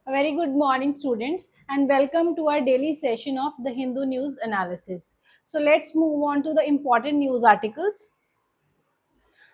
A very good morning, students, and welcome to our daily session of the Hindu News Analysis. So, let's move on to the important news articles.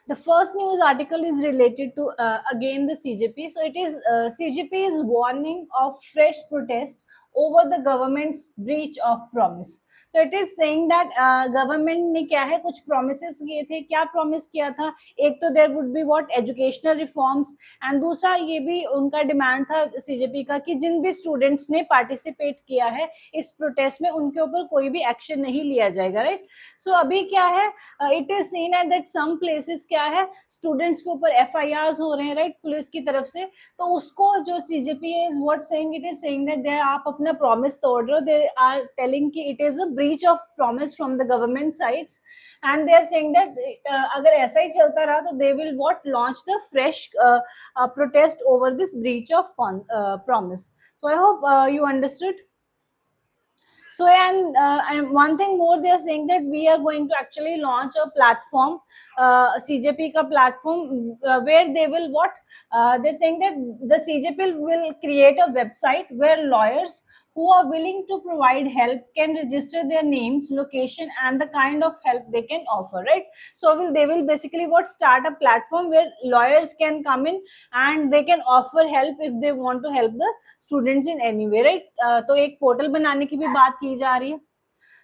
The first news article is related to again the CJP. So, it is CJP is warning of fresh protest over the government's breach of promise. So it is saying that government ने क्या है कुछ promise किए थे. क्या promise किया था? एक तो there would be what educational reforms, and दूसरा ये भी उनका डिमांड था सीजेपी का कि जिन भी स्टूडेंट्स ने पार्टिसिपेट किया है इस प्रोटेस्ट में उनके ऊपर कोई भी एक्शन नहीं लिया जाएगा, राइट. सो अभी क्या है, it is seen at that some places क्या है स्टूडेंट्स के ऊपर एफआईआर हो रहे हैं, राइट, पुलिस की तरफ से. तो उसको जो CJP is what saying, it is saying that they आप अपना प्रॉमिस तोड़ रहे हो. दे आर टेलिंग कि it is a breach of promise from the government sides, and they are saying that अगर ऐसा ही चलता रहा तो they will what launch the fresh protest over this breach of promise. So I hope you understood. So and one thing more, they are saying that we are going to actually launch a platform, CJP ka platform, where they will what they're saying that the CJP will create a website where lawyers who are willing to provide help can register their names, location, and the kind of help they can offer, right. So they will basically what start a platform where lawyers can come in and they can offer help if they want to help the students in any way, right. तो एक portal बनाने की भी बात की जा रही है.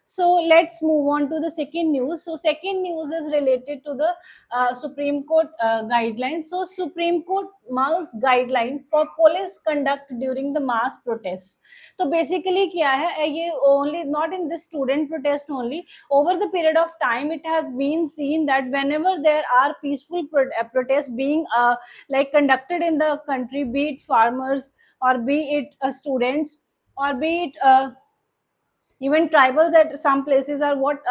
So let's move on to the second news. So second news is related to the Supreme Court guidelines. So Supreme Court mulls guideline for police conduct during the mass protests. So basically क्या है ये only not in this student protest only. Over the period of time, it has been seen that whenever there are peaceful protests being like conducted in the country, be it farmers or be it students or be it even tribals at some places are what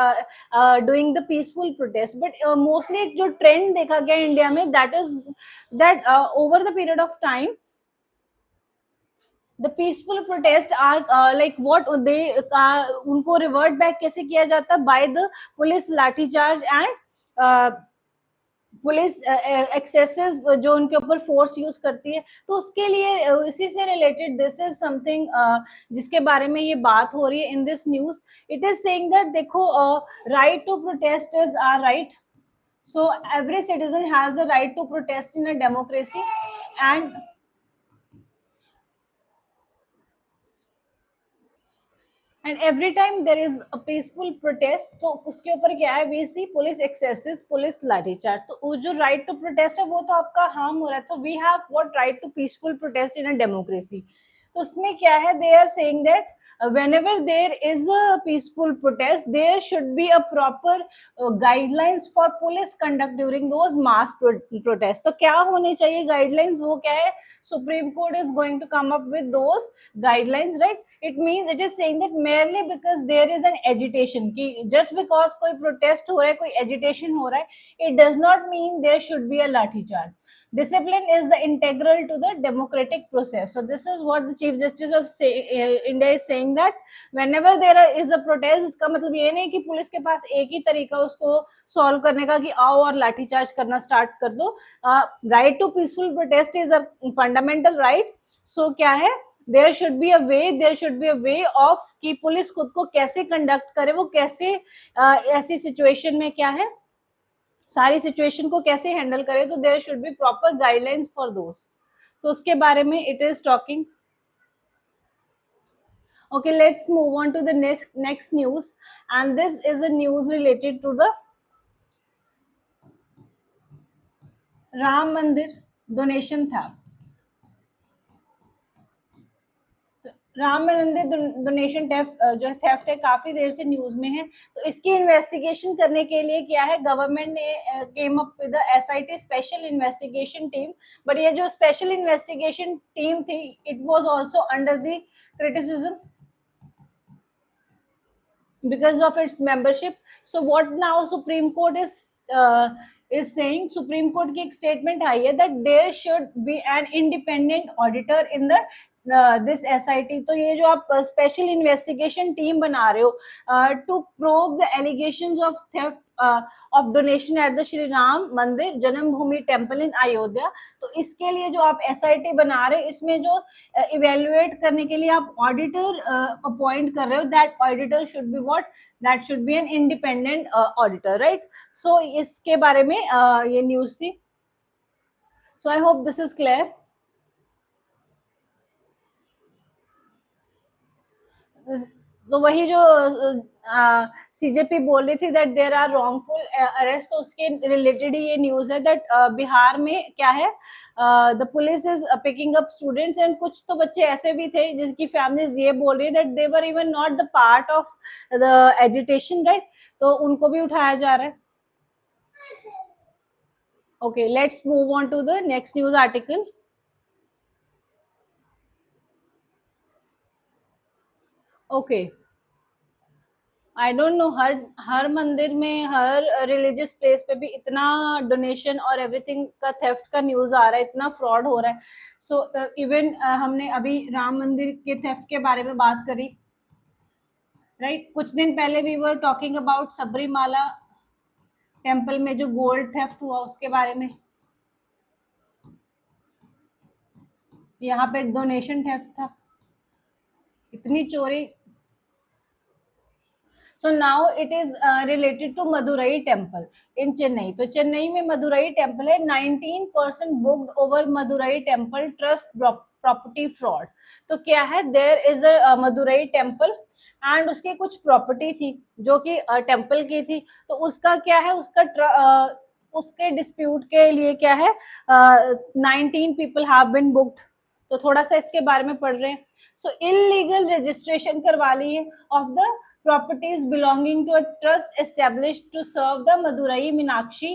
doing the peaceful protest, but mostly एक जो trend देखा गया India में, that is that over the period of time the peaceful protest are like what they उनको revert back कैसे किया जाता by the police लाठी चार्ज and पुलिस एक्सेसिव जो उनके ऊपर फोर्स यूज करती है. तो उसके लिए इसी से रिलेटेड दिस इज समथिंग जिसके बारे में ये बात हो रही है in this news. It is saying that देखो right to protest is our right. So every citizen has the right to protest in a democracy, and every time there is a peaceful protest तो उसके ऊपर क्या है, we see police excesses, police lathi charge. तो वो जो right to protest है वो तो आपका हार्म हो रहा है. तो we have what right to peaceful protest in a democracy. तो उसमें क्या है, they are saying that whenever there is a peaceful protest there should be a proper guidelines for police conduct during those mass protests. तो क्या होने चाहिए guidelines, वो क्या है, supreme court is going to come up with those guidelines, right. It means it is saying that merely because there is an agitation कि just because कोई protest हो रहा है, कोई agitation हो रहा है, it does not mean there should be a लाठी charge. Discipline is the integral to the democratic process. So this is what the Chief Justice of India is saying, that whenever there is a protest, इसका मतलब ये नहीं कि police के पास एक ही तरीका उसको सॉल्व करने का कि आओ और लाठीचार्ज करना स्टार्ट कर दो. Right to peaceful protest is a fundamental right. So क्या है, there should be a way of कि पुलिस खुद को कैसे कंडक्ट करे, वो कैसे ऐसी सिचुएशन में क्या है सारी सिचुएशन को कैसे हैंडल करे. तो there should be proper guidelines for those. तो उसके बारे में it is talking. Okay, let's move on to the next news, and this is a news related to the Ram Mandir donation theft. Ram मंदिर donation जो theft है काफी देर से news में है. तो इसकी इन्वेस्टिगेशन करने के लिए क्या है, गवर्नमेंट ने came up with SIT special investigation team. But ये जो स्पेशल इन्वेस्टिगेशन टीम थी, it was also under the criticism because of its membership. So what now Supreme Court is saying, Supreme Court की एक statement आई है that there should be an independent auditor in the this SIT, तो ये जो आप special investigation team बना रहे हो to probe the allegations of theft of donation at the Shri Ram Mandir Janmabhoomi temple in Ayodhya, तो इसके लिए जो आप SIT बना रहे हो, इसमें जो इवेल्युएट करने के लिए आप ऑडिटर अपॉइंट कर रहे हो, that auditor should be what, that should be an independent auditor, right. So इसके बारे में ये न्यूज थी। So I hope this is clear. तो वही जो CJP बोल रही थी that there are wrongful arrest, तो उसके रिलेटेड ही ये न्यूज है दैट बिहार में क्या है, the police is picking up students, and कुछ तो बच्चे ऐसे भी थे जिनकी फैमिलीज ये बोल रही है that they were even not the part of the agitation, right, तो उनको भी उठाया जा रहा है। Okay, let's move on to the next news article. Okay, I don't know, हर मंदिर में, हर रिलीजियस प्लेस पे भी इतना डोनेशन और एवरीथिंग का थेफ्ट का न्यूज आ रहा है, इतना फ्रॉड हो रहा है। सो इवन हमने अभी राम मंदिर के थेफ्ट के बारे में बात करी, राइट। कुछ दिन पहले we were talking about Sabarimala temple में जो गोल्ड थेफ्ट हुआ उसके बारे में, यहाँ पे डोनेशन थेफ्ट था, इतनी चोरी। So now it is related to Madurai temple in Chennai. तो चेन्नई में मदुरई टेम्पल है, 19% booked over Madurai temple trust property fraud। तो क्या है, there is a Madurai temple and उसकी कुछ प्रॉपर्टी थी जो कि टेम्पल की थी, तो उसका क्या है, उसके डिस्प्यूट के लिए क्या है, 19 पीपल हैव बीन बुक्ड। तो थोड़ा सा इसके बारे में पढ़ रहे हैं। सो इलीगल रजिस्ट्रेशन करवा ली है of the properties belonging to a trust established to serve the Madurai Meenakshi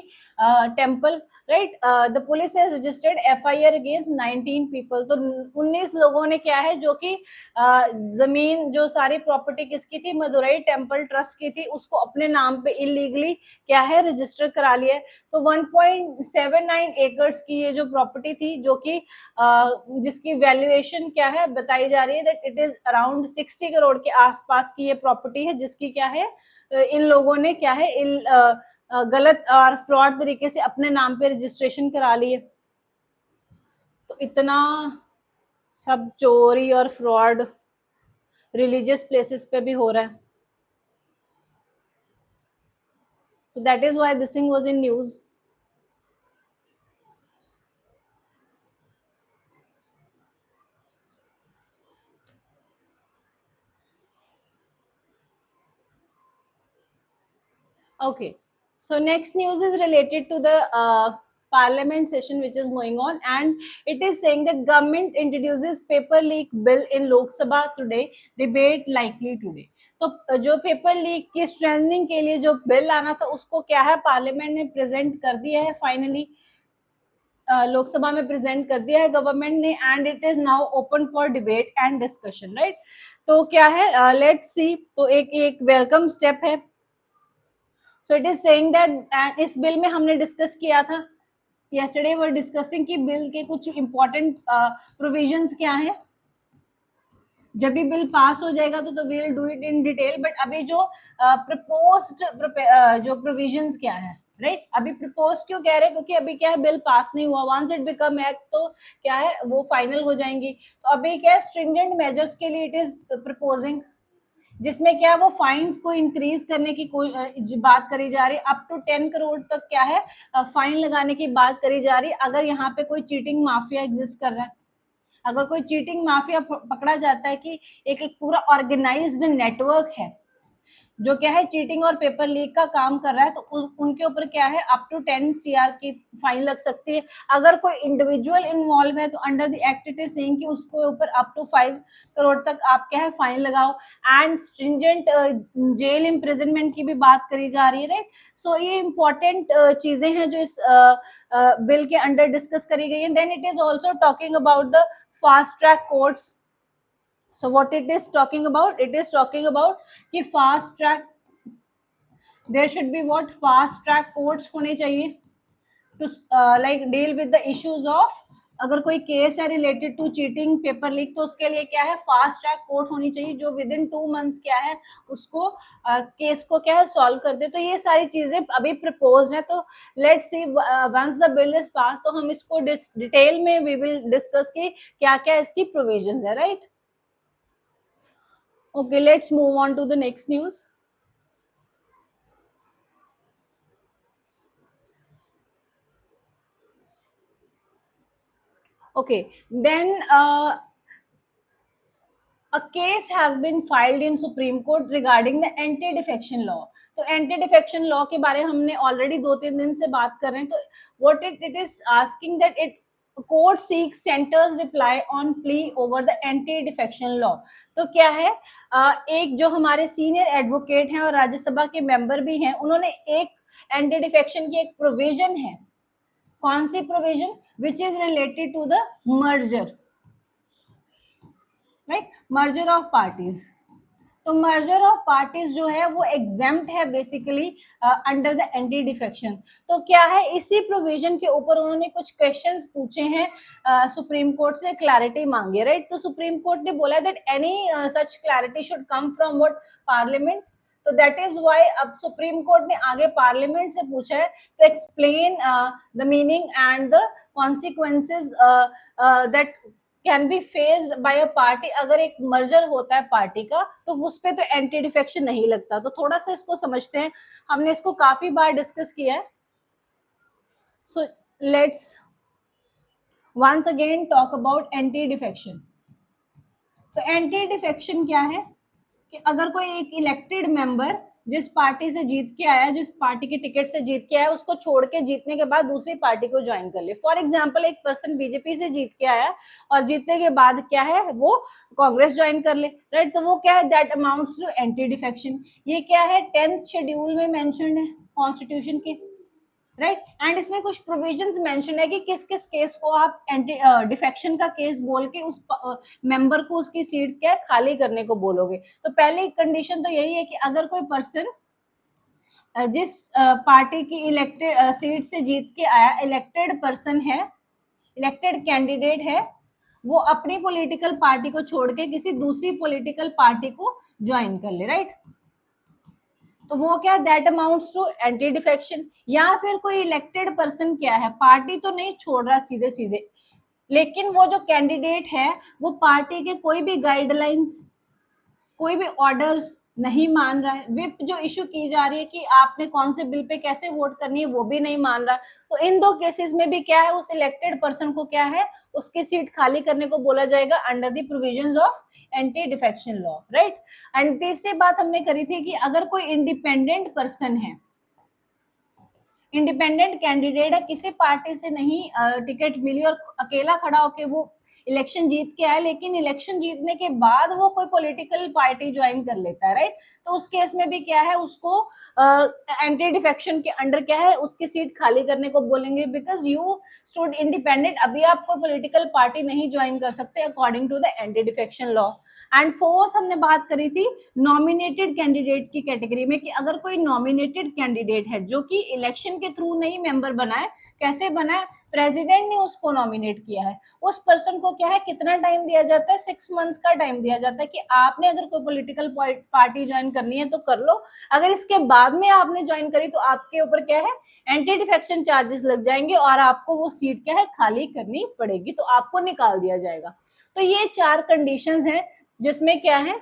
temple, right? The police has registered FIR against 19 people। तो 19 लोगों ने क्या है, जो कि जमीन, जो सारी प्रॉपर्टी किसकी थी, मदुरई टेम्पल ट्रस्ट की थी, उसको अपने नाम पे इलीगली क्या है, रजिस्टर करा लिया है। तो 1.79 एकर्स की ये जो प्रॉपर्टी थी, जो कि जिसकी वैल्यूएशन क्या है बताई जा रही है that it is around 60 crore के आसपास की ये प्रॉपर्टी है, जिसकी क्या है, इन लोगों ने क्या है, गलत और फ्रॉड तरीके से अपने नाम पे रजिस्ट्रेशन करा ली है। तो इतना सब चोरी और फ्रॉड रिलीजियस प्लेसेस पे भी हो रहा है। So that is why this thing was in news. Okay, so next news is related to the parliament session which is going on, and it is saying that government introduces paper leak bill in Lok Sabha today, debate likely today। तो जो paper leak की strengthening के लिए जो bill आना था, उसको क्या है, पार्लियामेंट ने प्रेजेंट कर दिया है फाइनली, लोकसभा में प्रेजेंट कर दिया है गवर्नमेंट ने, and it is now open for debate and discussion, right. तो क्या है, लेट्स सी, तो एक वेलकम स्टेप है। So it is saying that, इस बिल में हमने डिस्कस किया था yesterday वर डिस्कसिंग कि बिल के कुछ इंपॉर्टेंट प्रोविजंस क्या हैं। जब भी बिल पास हो जाएगा तो we'll do it in detail, but अभी जो प्रपोज्ड जो प्रोविजंस क्या है, राइट। अभी प्रपोज क्यों कह रहे हैं, क्योंकि अभी क्या है, बिल पास नहीं हुआ, वंस इट बिकम एक्ट तो क्या है, वो फाइनल हो जाएंगी। तो अभी क्या है, स्ट्रिंजेंट मेजर्स के लिए इट इज प्रपोजिंग, जिसमें क्या वो फाइन्स को इंक्रीज करने की कोई बात करी जा रही है, अप टू 10 करोड़ तक क्या है, फाइन लगाने की बात करी जा रही है, अगर यहाँ पे कोई चीटिंग माफिया एग्जिस्ट कर रहा है। अगर कोई चीटिंग माफिया पकड़ा जाता है कि एक पूरा ऑर्गेनाइज्ड नेटवर्क है जो क्या है, चीटिंग और पेपर लीक का काम कर रहा है, तो उनके ऊपर क्या है, अप टू 10 CR की फाइन लग सकती है। अगर कोई इंडिविजुअल इन्वॉल्व है तो under the act it is saying कि उसके ऊपर अप टू 5 करोड़ तक आप क्या है, फाइन लगाओ, एंड स्ट्रिंजेंट जेल इम्प्रिजनमेंट की भी बात करी जा रही है, राइट। सो ये इंपॉर्टेंट चीजें हैं जो इस बिल के अंडर डिस्कस करी गई है। Then it is also talking about the fast track courts. So what it is talking about, it is talking about कि fast track, there should be what, fast track courts होने चाहिए to like deal with the issues of अगर कोई case है related to cheating paper leak, तो उसके लिए क्या है, फास्ट ट्रैक कोर्ट होनी चाहिए जो विद इन 2 मंथ्स क्या है उसको केस को क्या है सॉल्व कर दे। तो ये सारी चीजें अभी प्रपोज है। तो let's see once the bill is pass, तो हम इसको डिटेल में वी विल डिस्कस की क्या क्या इसकी प्रोविजंस है, right. Okay, let's move on to the next news. Okay, then a case has been filed in Supreme Court regarding the anti-defection law. तो anti-defection law के बारे में हमने ऑलरेडी 2-3 दिन से बात कर रहे हैं। तो what it is asking that it court seeks center's reply on plea over the anti-defection law. तो क्या है, एक जो हमारे सीनियर एडवोकेट हैं और राज्यसभा के मेंबर भी हैं, उन्होंने एक एंटी डिफेक्शन की एक प्रोविजन है। कौन सी provision? Which is related to the merger, right, merger of parties. तो मर्जर ऑफ पार्टीज जो है वो एग्जेम्प्ट है basically under the anti defection. तो क्या है, इसी प्रोविजन के ऊपर उन्होंने कुछ क्वेश्चंस पूछे हैं, सुप्रीम कोर्ट से क्लैरिटी मांगी, राइट। तो सुप्रीम कोर्ट ने बोला that any such clarity should come from what, parliament. तो दैट इज व्हाई अब सुप्रीम कोर्ट ने आगे पार्लियामेंट से पूछा है to explain the meaning and the consequences that can be faced by a party. अगर एक मर्जर होता है पार्टी का, तो उस पे तो एंटी डिफेक्शन नहीं लगता। तो थोड़ा सा इसको समझते हैं, हमने इसको काफी बार डिस्कस किया है। So let's once again talk about anti defection. तो एंटी डिफेक्शन क्या है कि अगर कोई एक इलेक्टेड मेंबर जिस पार्टी से जीत के आया, जिस पार्टी की टिकट से जीत के आया, उसको छोड़ के जीतने के बाद दूसरी पार्टी को ज्वाइन कर ले। फॉर एग्जांपल, एक पर्सन बीजेपी से जीत के आया और जीतने के बाद क्या है वो कांग्रेस ज्वाइन कर ले, राइट। तो वो क्या है, that amounts to anti defection. ये क्या है, 10th शेड्यूल में मेंशन्ड है कॉन्स्टिट्यूशन की, राइट। एंड इसमें कुछ प्रोविजंस मेंशन है कि किस किस केस को आप एंटी डिफेक्शन का केस बोल के उस मेंबर को उसकी सीट क्या खाली करने को बोलोगे। तो पहली कंडीशन तो यही है कि अगर कोई पर्सन जिस पार्टी की इलेक्टेड सीट से जीत के आया, इलेक्टेड पर्सन है, इलेक्टेड कैंडिडेट है, वो अपनी पॉलिटिकल पार्टी को छोड़ के किसी दूसरी पॉलिटिकल पार्टी को ज्वाइन कर ले, राइट। तो वो क्या, that amounts to anti defection. या फिर कोई इलेक्टेड पर्सन क्या है, पार्टी तो नहीं छोड़ रहा सीधे सीधे, लेकिन वो जो कैंडिडेट है वो पार्टी के कोई भी गाइडलाइंस, कोई भी ऑर्डर्स नहीं मान रहा है, विप जो इशू की जा रही है कि आपने कौन से बिल पे कैसे वोट करनी है वो भी नहीं मान रहा। तो इन दो केसेस में भी क्या है, उस इलेक्टेड पर्सन को क्या है, उसकी सीट खाली करने को बोला जाएगा under the provisions of anti defection law, right. And तीसरी बात हमने करी थी कि अगर कोई इंडिपेंडेंट पर्सन है, इंडिपेंडेंट कैंडिडेट है, किसी पार्टी से नहीं टिकट मिली और अकेला खड़ा होके वो इलेक्शन जीत के आया, लेकिन इलेक्शन जीतने के बाद वो कोई पॉलिटिकल पार्टी ज्वाइन कर लेता है, राइट। तो उस केस में भी क्या है, उसको एंटी डिफेक्शन के अंडर क्या है, उसकी सीट खाली करने को बोलेंगे, बिकॉज यू स्टूड इंडिपेंडेंट। अभी आप कोई पॉलिटिकल पार्टी नहीं ज्वाइन कर सकते according to the anti defection law. And fourth हमने बात करी थी नॉमिनेटेड कैंडिडेट की कैटेगरी में, कि अगर कोई नॉमिनेटेड कैंडिडेट है जो कि इलेक्शन के थ्रू नहीं मेंबर बना है, कैसे बना है, प्रेसिडेंट ने उसको नॉमिनेट किया है, उस पर्सन को क्या है, कितना टाइम दिया जाता है, 6 मंथ्स का टाइम दिया जाता है कि आपने अगर कोई पॉलिटिकल पार्टी ज्वाइन करनी है तो कर लो। अगर इसके बाद में आपने ज्वाइन करी तो आपके ऊपर क्या है, एंटी डिफेक्शन चार्जेस लग जाएंगे और आपको वो सीट क्या है खाली करनी पड़ेगी, तो आपको निकाल दिया जाएगा। तो ये 4 कंडीशंस हैं जिसमें क्या है,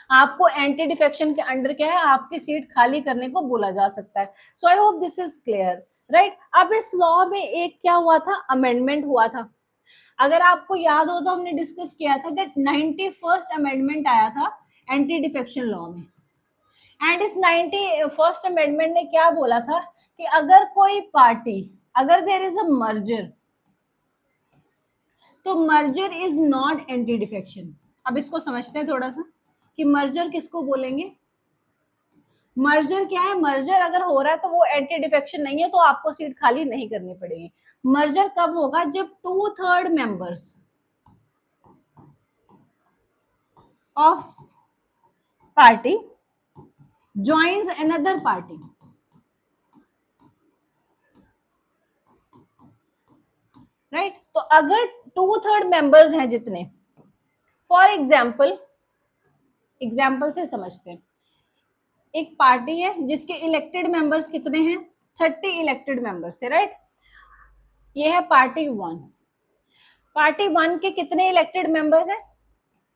आपको एंटी डिफेक्शन के अंडर क्या है, आपकी सीट खाली करने को बोला जा सकता है। So I hope this is clear, right. अब इस लॉ में एक क्या हुआ था, अमेंडमेंट हुआ था। अगर आपको याद हो तो हमने डिस्कस किया था दैट 91st अमेंडमेंट आया था एंटी डिफेक्शन लॉ में। एंड इस 91st अमेंडमेंट ने क्या बोला था कि अगर कोई पार्टी, अगर देयर इज अ मर्जर, तो merger is not anti defection. अब इसको समझते हैं थोड़ा सा कि मर्जर किसको बोलेंगे। मर्जर क्या है, मर्जर अगर हो रहा है तो वो एंटी डिफेक्शन नहीं है, तो आपको सीट खाली नहीं करनी पड़ेगी। मर्जर कब होगा, जब 2/3 members of party joins another party, right. तो अगर 2/3 मेंबर्स हैं जितने, फॉर एग्जाम्पल से समझते हैं, एक पार्टी है जिसके इलेक्टेड मेंबर्स कितने हैं, 30 इलेक्टेड मेंबर्स थे, राइट। ये है पार्टी 1। पार्टी 1 के कितने इलेक्टेड मेंबर्स हैं,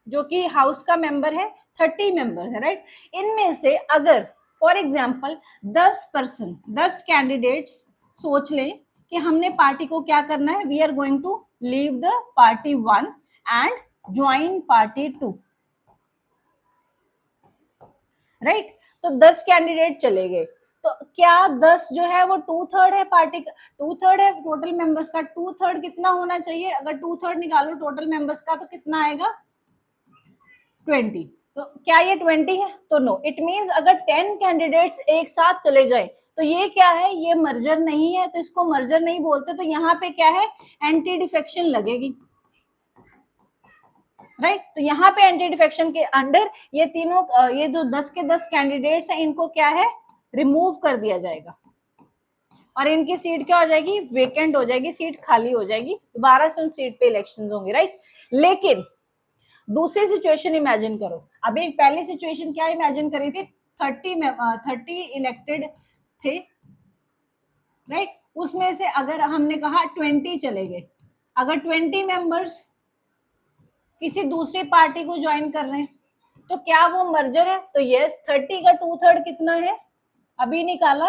जो कि हाउस का मेंबर है, 30 मेंबर्स है, राइट। इनमें से अगर फॉर एग्जाम्पल 10 कैंडिडेट्स सोच लें कि हमने पार्टी को क्या करना है, we are going to leave the party 1 and join party 2, right. तो 10 कैंडिडेट चले गए, तो क्या 10 जो है वो 2/3 है, पार्टी का 2/3 है, टोटल मेंबर्स का 2/3 कितना होना चाहिए, अगर 2/3 निकालो टोटल मेंबर्स का तो कितना आएगा, 20। तो क्या ये 20 है, तो नो, इट मींस अगर 10 कैंडिडेट्स एक साथ चले जाए तो ये क्या है, ये मर्जर नहीं है, तो इसको मर्जर नहीं बोलते। तो यहाँ पे क्या है, एंटी डिफेक्शन लगेगी, राइट। तो यहाँ पे एंटी डिफेक्शन के अंडर ये तीनों, ये जो 10 के 10 कैंडिडेट्स हैं, इनको क्या है, रिमूव कर दिया जाएगा और इनकी सीट क्या हो जाएगी, वेकेंट हो जाएगी, सीट खाली हो जाएगी, दोबारा से उन सीट पे इलेक्शन होंगे, राइट। लेकिन दूसरी सिचुएशन इमेजिन करो, अभी एक पहली सिचुएशन क्या इमेजिन करी थी, 30 इलेक्टेड थे, राइट। उसमें से अगर हमने कहा 20 चले गए, अगर 20 मेंबर्स किसी दूसरी पार्टी को ज्वाइन कर रहे हैं तो क्या वो मर्जर है, तो यस, 30 का 2/3 कितना है, अभी निकाला,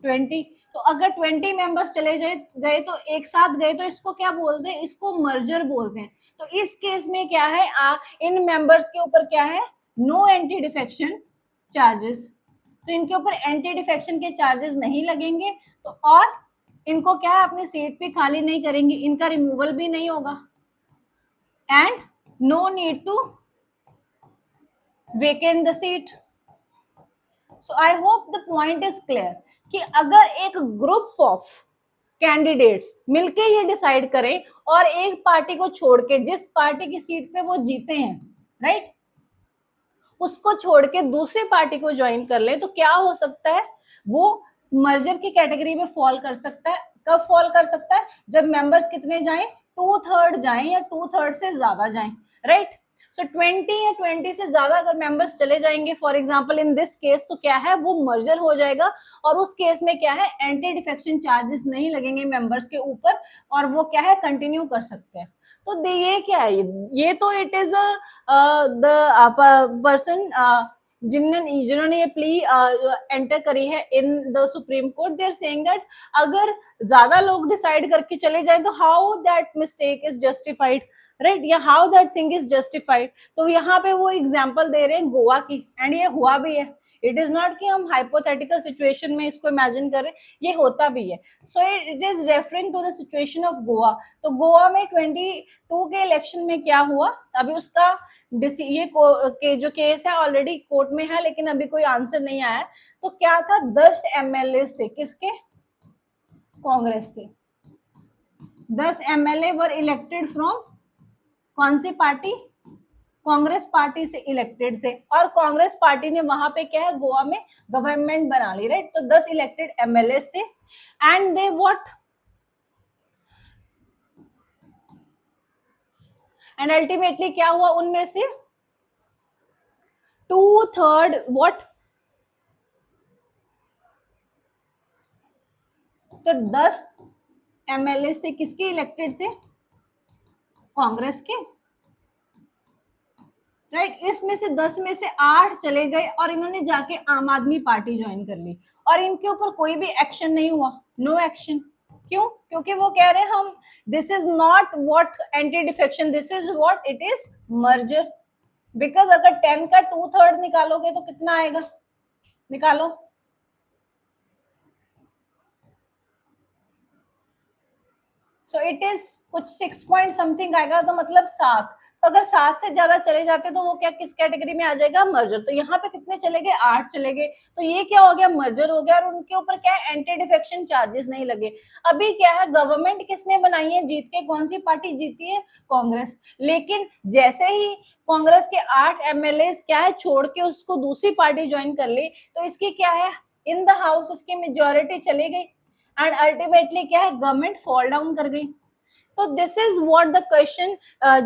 20। तो अगर 20 मेंबर्स चले गए तो एक साथ गए, तो इसको क्या बोलते हैं, इसको मर्जर बोलते हैं। तो इस केस में क्या है, इन मेंबर्स के ऊपर क्या है, नो एंटी डिफेक्शन चार्जेस, तो इनके ऊपर एंटी डिफेक्शन के चार्जेस नहीं लगेंगे। तो और इनको क्या है, अपनी सीट भी खाली नहीं करेंगे, इनका रिमूवल भी नहीं होगा, and no need to vacant the seat. So I hope the point is clear कि अगर एक ग्रुप ऑफ कैंडिडेट्स मिलके ये डिसाइड करें और एक पार्टी को छोड़ के, जिस पार्टी की सीट पे वो जीते हैं, राइट, उसको छोड़ के दूसरी पार्टी को ज्वाइन कर ले, तो क्या हो सकता है, वो मर्जर की कैटेगरी में फॉल कर सकता है। कब फॉल कर सकता है, जब मेंबर्स कितने जाएं, 2/3 जाएं या 2/3 से ज्यादा जाएं, राइट। सो 20 या 20 से ज्यादा अगर मेंबर्स चले जाएंगे, for example in this case, तो क्या है, वो मर्जर हो जाएगा और उस केस में क्या है, एंटी डिफेक्शन चार्जेस नहीं लगेंगे मेंबर्स के ऊपर और वो क्या है, कंटिन्यू कर सकते हैं। तो ये क्या है, ये तो इट इज द पर्सन जिन्होंने ये प्ली एंटर करी है in the Supreme Court, they are saying that अगर ज्यादा लोग डिसाइड करके चले जाए तो how that mistake is justified, right, या how that thing is justified. तो यहाँ पे वो एग्जांपल दे रहे हैं गोवा की, एंड ये हुआ भी है। इट इज नॉट कि हम हाइपोथेटिकल सिचुएशन में इसको इमेजिन करें, ये होता भी है। So it is referring to the situation of Goa. तो गोवा में 22 के इलेक्शन में क्या हुआ, अभी उसका ये के जो केस है ऑलरेडी कोर्ट में है, लेकिन अभी कोई आंसर नहीं आया। तो क्या था, 10 एमएलए थे, किसके, कांग्रेस के। 10 एमएलए वर इलेक्टेड फ्रॉम कौन सी पार्टी, कांग्रेस पार्टी से इलेक्टेड थे, और कांग्रेस पार्टी ने वहां पे क्या है, गोवा में गवर्नमेंट बना ली, राइट। तो 10 इलेक्टेड एमएलए थे and they what, and ultimately क्या हुआ, उनमें से 2/3 व्हाट, तो 10 एमएलए थे, किसके इलेक्टेड थे, कांग्रेस के, राइट। इसमें से 10 में से 8 चले गए और इन्होंने जाके आम आदमी पार्टी ज्वाइन कर ली और इनके ऊपर कोई भी एक्शन नहीं हुआ, नो एक्शन। क्यों, क्योंकि वो कह रहे हैं हम, this is not what anti defection, this is what it is merger. Because अगर 10 का 2/3 निकालोगे तो कितना आएगा, निकालो, सो इट इज कुछ 6 पॉइंट समथिंग आएगा, तो मतलब 7। तो अगर 7 से ज्यादा चले जाते तो वो क्या, किस कैटेगरी में आ जाएगा, मर्जर। तो यहाँ पे कितने चले गए, 8 चले गए, तो ये क्या हो गया, मर्जर हो गया और उनके ऊपर क्या है, एंटी डिफेक्शन चार्जेस नहीं लगे। अभी क्या है, गवर्नमेंट किसने बनाई है, जीत के कौन सी पार्टी जीती है, कांग्रेस। लेकिन जैसे ही कांग्रेस के 8 एमएलए क्या है छोड़ के उसको दूसरी पार्टी ज्वाइन कर ली, तो इसकी क्या है, इन द हाउस उसकी मेजोरिटी चली गई एंड अल्टीमेटली क्या है, गवर्नमेंट फॉल डाउन कर गई। तो this is what the question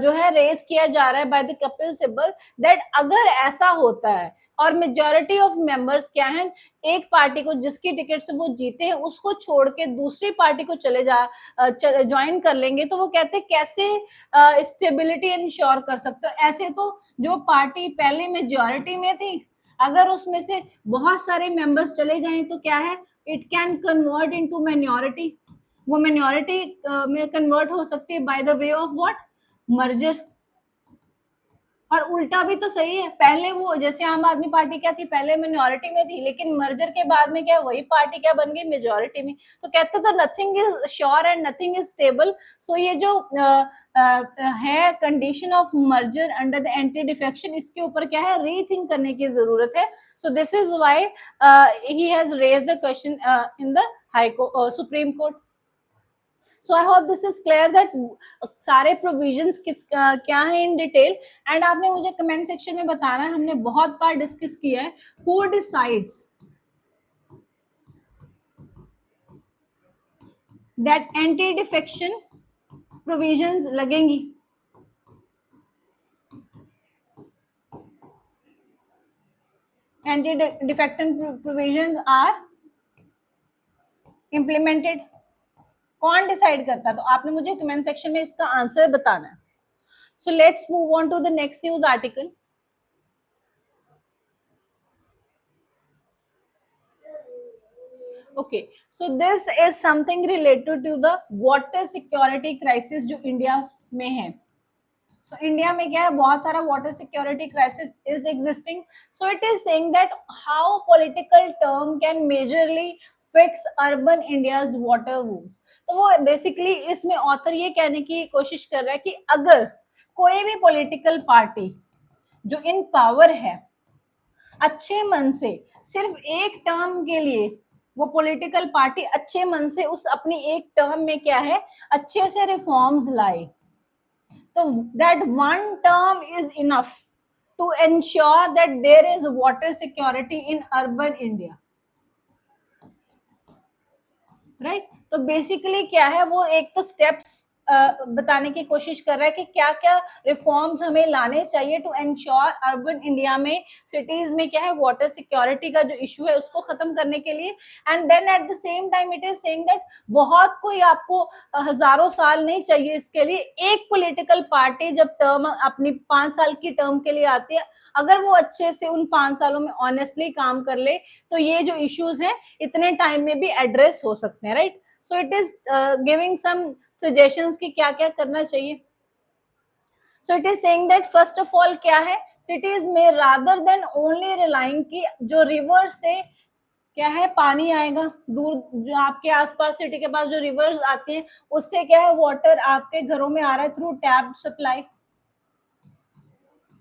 जो है रेज किया जा रहा है by the Kapil Sibal, that अगर ऐसा होता है और मेजॉरिटी ऑफ मेंबर्स क्या है, एक पार्टी को जिसकी टिकट से वो जीते हैं उसको छोड़ के दूसरी पार्टी को चले जा ज्वाइन कर लेंगे, तो वो कहते हैं कैसे स्टेबिलिटी इंश्योर कर सकते हो। ऐसे तो जो पार्टी पहले मेजॉरिटी में थी, अगर उसमें से बहुत सारे मेंबर्स चले जाएं तो क्या है, it can convert into minority, वो माइनॉरिटी में कन्वर्ट हो सकती है by the way of what, merger. और उल्टा भी तो सही है, पहले वो जैसे आम आदमी पार्टी क्या थी, पहले मिनोरिटी में थी, लेकिन मर्जर के बाद में क्या वही पार्टी क्या बन गई, मेजोरिटी में। तो कहते तो nothing is sure and nothing is stable. So ये जो है condition of merger under the anti defection, इसके ऊपर क्या है, रीथिंक करने की जरूरत है। So this is why he has raised the question in the high court, Supreme Court. So I hope this is clear that सारे प्रोविजंस क्या है इन डिटेल। एंड आपने मुझे कमेंट सेक्शन में बताना है, हमने बहुत बार डिस्कस किया है, who decides that anti defection provisions लगेंगी। Anti defection provisions are implemented, कौन डिसाइड करता है? तो आपने मुझे कमेंट सेक्शन में इसका आंसर बताना है। So let's move on to the next news article. Okay, so this is something related to the water security crisis जो इंडिया में है। सो इंडिया में क्या है, बहुत सारा water security crisis is existing. So it is saying that how political term can majorly fix urban India's water woes. तो वो बेसिकली इसमें ऑथर ये कहने की कोशिश कर रहा है कि अगर कोई भी पॉलिटिकल पार्टी जो इन पावर है अच्छे मन से सिर्फ एक टर्म के लिए, वो पॉलिटिकल पार्टी अच्छे मन से उस अपनी एक टर्म में क्या है, अच्छे से रिफॉर्म्स लाए, तो that one term is enough to ensure that there is water security in urban India, right. तो बेसिकली क्या है, वो एक तो स्टेप्स बताने की कोशिश कर रहा है कि क्या क्या रिफॉर्म्स हमें लाने चाहिए टू एंश्योर अर्बन इंडिया में, सिटीज में क्या है, वाटर सिक्योरिटी का जो इशू है उसको खत्म करने के लिए। And then at the same time it is saying that बहुत कोई आपको हजारों साल नहीं चाहिए इसके लिए, एक पॉलिटिकल पार्टी जब टर्म अपनी 5 साल की टर्म के लिए आती है, अगर वो अच्छे से उन 5 सालों में ऑनेस्टली काम कर ले, तो ये जो इश्यूज हैं इतने टाइम में भी एड्रेस हो सकते हैं, right. So it is giving some suggestions कि क्या क्या करना चाहिए। So it is saying that first of all क्या है, सिटीज में रादर देन ओनली रिलाइंग की जो रिवर से क्या है पानी आएगा, दूर जो आपके आसपास सिटी के पास जो रिवर्स आती है उससे क्या है वाटर आपके घरों में आ रहा है थ्रू टैप सप्लाई,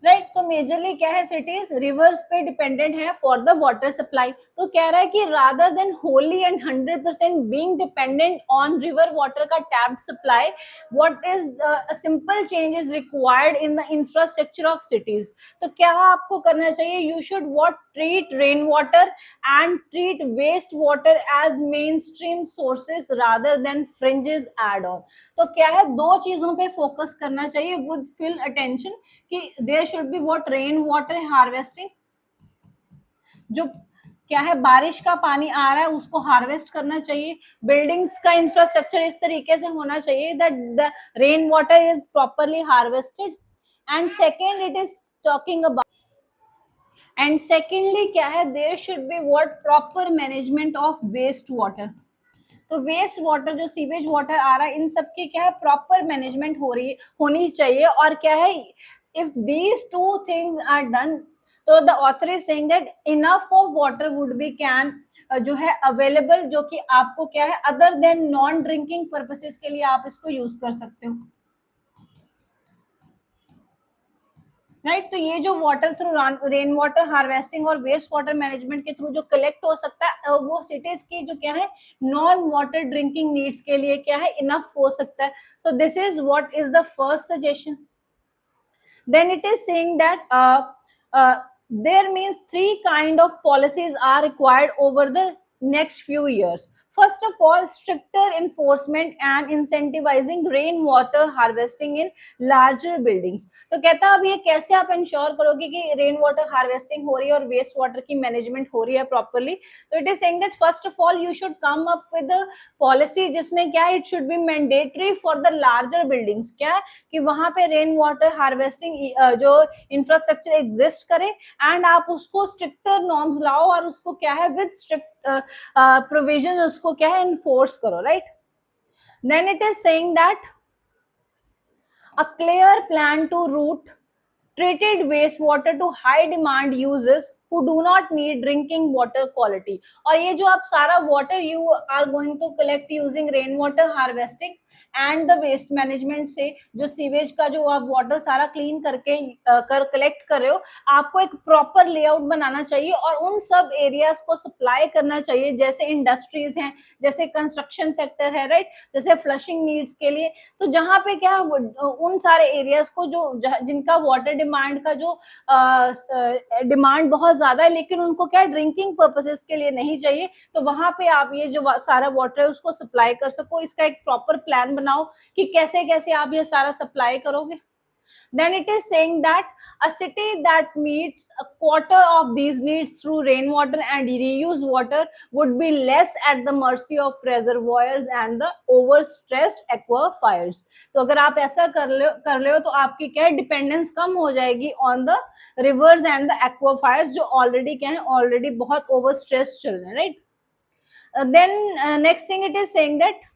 राइट। तो मेजरली क्या है, सिटीज रिवर्स पे डिपेंडेंट है फॉर द वाटर सप्लाई। तो कह रहा है कि rather than wholly and 100% being dependent on river water का tap supply, what is simple change is required in the infrastructure of cities. तो क्या आपको करना चाहिए, you should what treat rain water and treat waste water as main stream sources rather than fringes add on. तो क्या है, दो चीजों पे फोकस करना चाहिए विद फुल अटेंशन कि there should be what rain water harvesting, जो क्या है बारिश का पानी आ रहा है उसको हार्वेस्ट करना चाहिए। बिल्डिंग्स का इंफ्रास्ट्रक्चर इस तरीके से होना चाहिए that the rain water is properly harvested. And second it is talking about, and secondly क्या है, there should be what proper management of waste water. तो वेस्ट वाटर जो सीवेज वाटर आ रहा है इन सब की क्या है प्रॉपर मैनेजमेंट हो रही होनी चाहिए। और क्या है, if these two things are done, तो the author is saying that enough of water would be can जो है अवेलेबल, जो कि आपको क्या है other than non drinking purposes के लिए आप इसको यूज कर सकते हो, राइट। तो ये जो water through rain water harvesting और वेस्ट वाटर मैनेजमेंट के थ्रू जो कलेक्ट हो सकता है वो सिटीज की जो क्या है नॉन वाटर ड्रिंकिंग नीड्स के लिए क्या है इनफ हो सकता है। so this is what is the first suggestion. Then it is saying that uh, there means three kind of policies are required over the next few years First of all, stricter enforcement and incentivizing rain water harvesting in larger buildings. तो कहता है अब ये कैसे आप ensure करोगे कि rain water harvesting हो रही है और वेस्ट वाटर की मैनेजमेंट हो रही है प्रॉपरली. तो it is saying that first of all you should come up with a policy जिसमें क्या है, it should be mandatory for the larger buildings. क्या है कि वहां पे रेन वाटर हार्वेस्टिंग जो इंफ्रास्ट्रक्चर एग्जिस्ट करे एंड आप उसको स्ट्रिक्टर नॉर्म्स लाओ और उसको क्या है विद स्ट्रिक्ट प्रोविजन उसको क्या है इन्फोर्स करो, right. Then it is saying that a clear plan to route treated wastewater to high demand users who do not need drinking water quality. और ये जो आप सारा water you are going to collect using rain water harvesting and the waste management से जो sewage का जो आप वाटर सारा क्लीन करके कलेक्ट कर रहे हो, आपको एक प्रॉपर लेआउट बनाना चाहिए और उन सब एरियाज को सप्लाई करना चाहिए. जैसे इंडस्ट्रीज हैं, जैसे कंस्ट्रक्शन सेक्टर है, राइट, जैसे फ्लशिंग नीड्स के लिए. तो जहाँ पे क्या उन सारे एरियाज को जो जिनका वाटर डिमांड का जो डिमांड बहुत ज्यादा है लेकिन उनको क्या ड्रिंकिंग पर्पसेस के लिए नहीं चाहिए, तो वहां पे आप ये जो सारा वाटर है उसको सप्लाई कर सको. इसका एक प्रॉपर प्लान बनाओ कि कैसे कैसे आप ये सारा सप्लाई करोगे. Then it is saying that a city that meets a quarter of these needs through rainwater and reused water would be less at the mercy of reservoirs and the overstressed aquifers. तो अगर आप ऐसा कर ले हो तो आपकी क्या है डिपेंडेंस कम हो जाएगी on the rivers and the aquifers जो ऑलरेडी क्या है ऑलरेडी बहुत ओवरस्ट्रेस चल रहे हैं, right. Then next thing it is saying that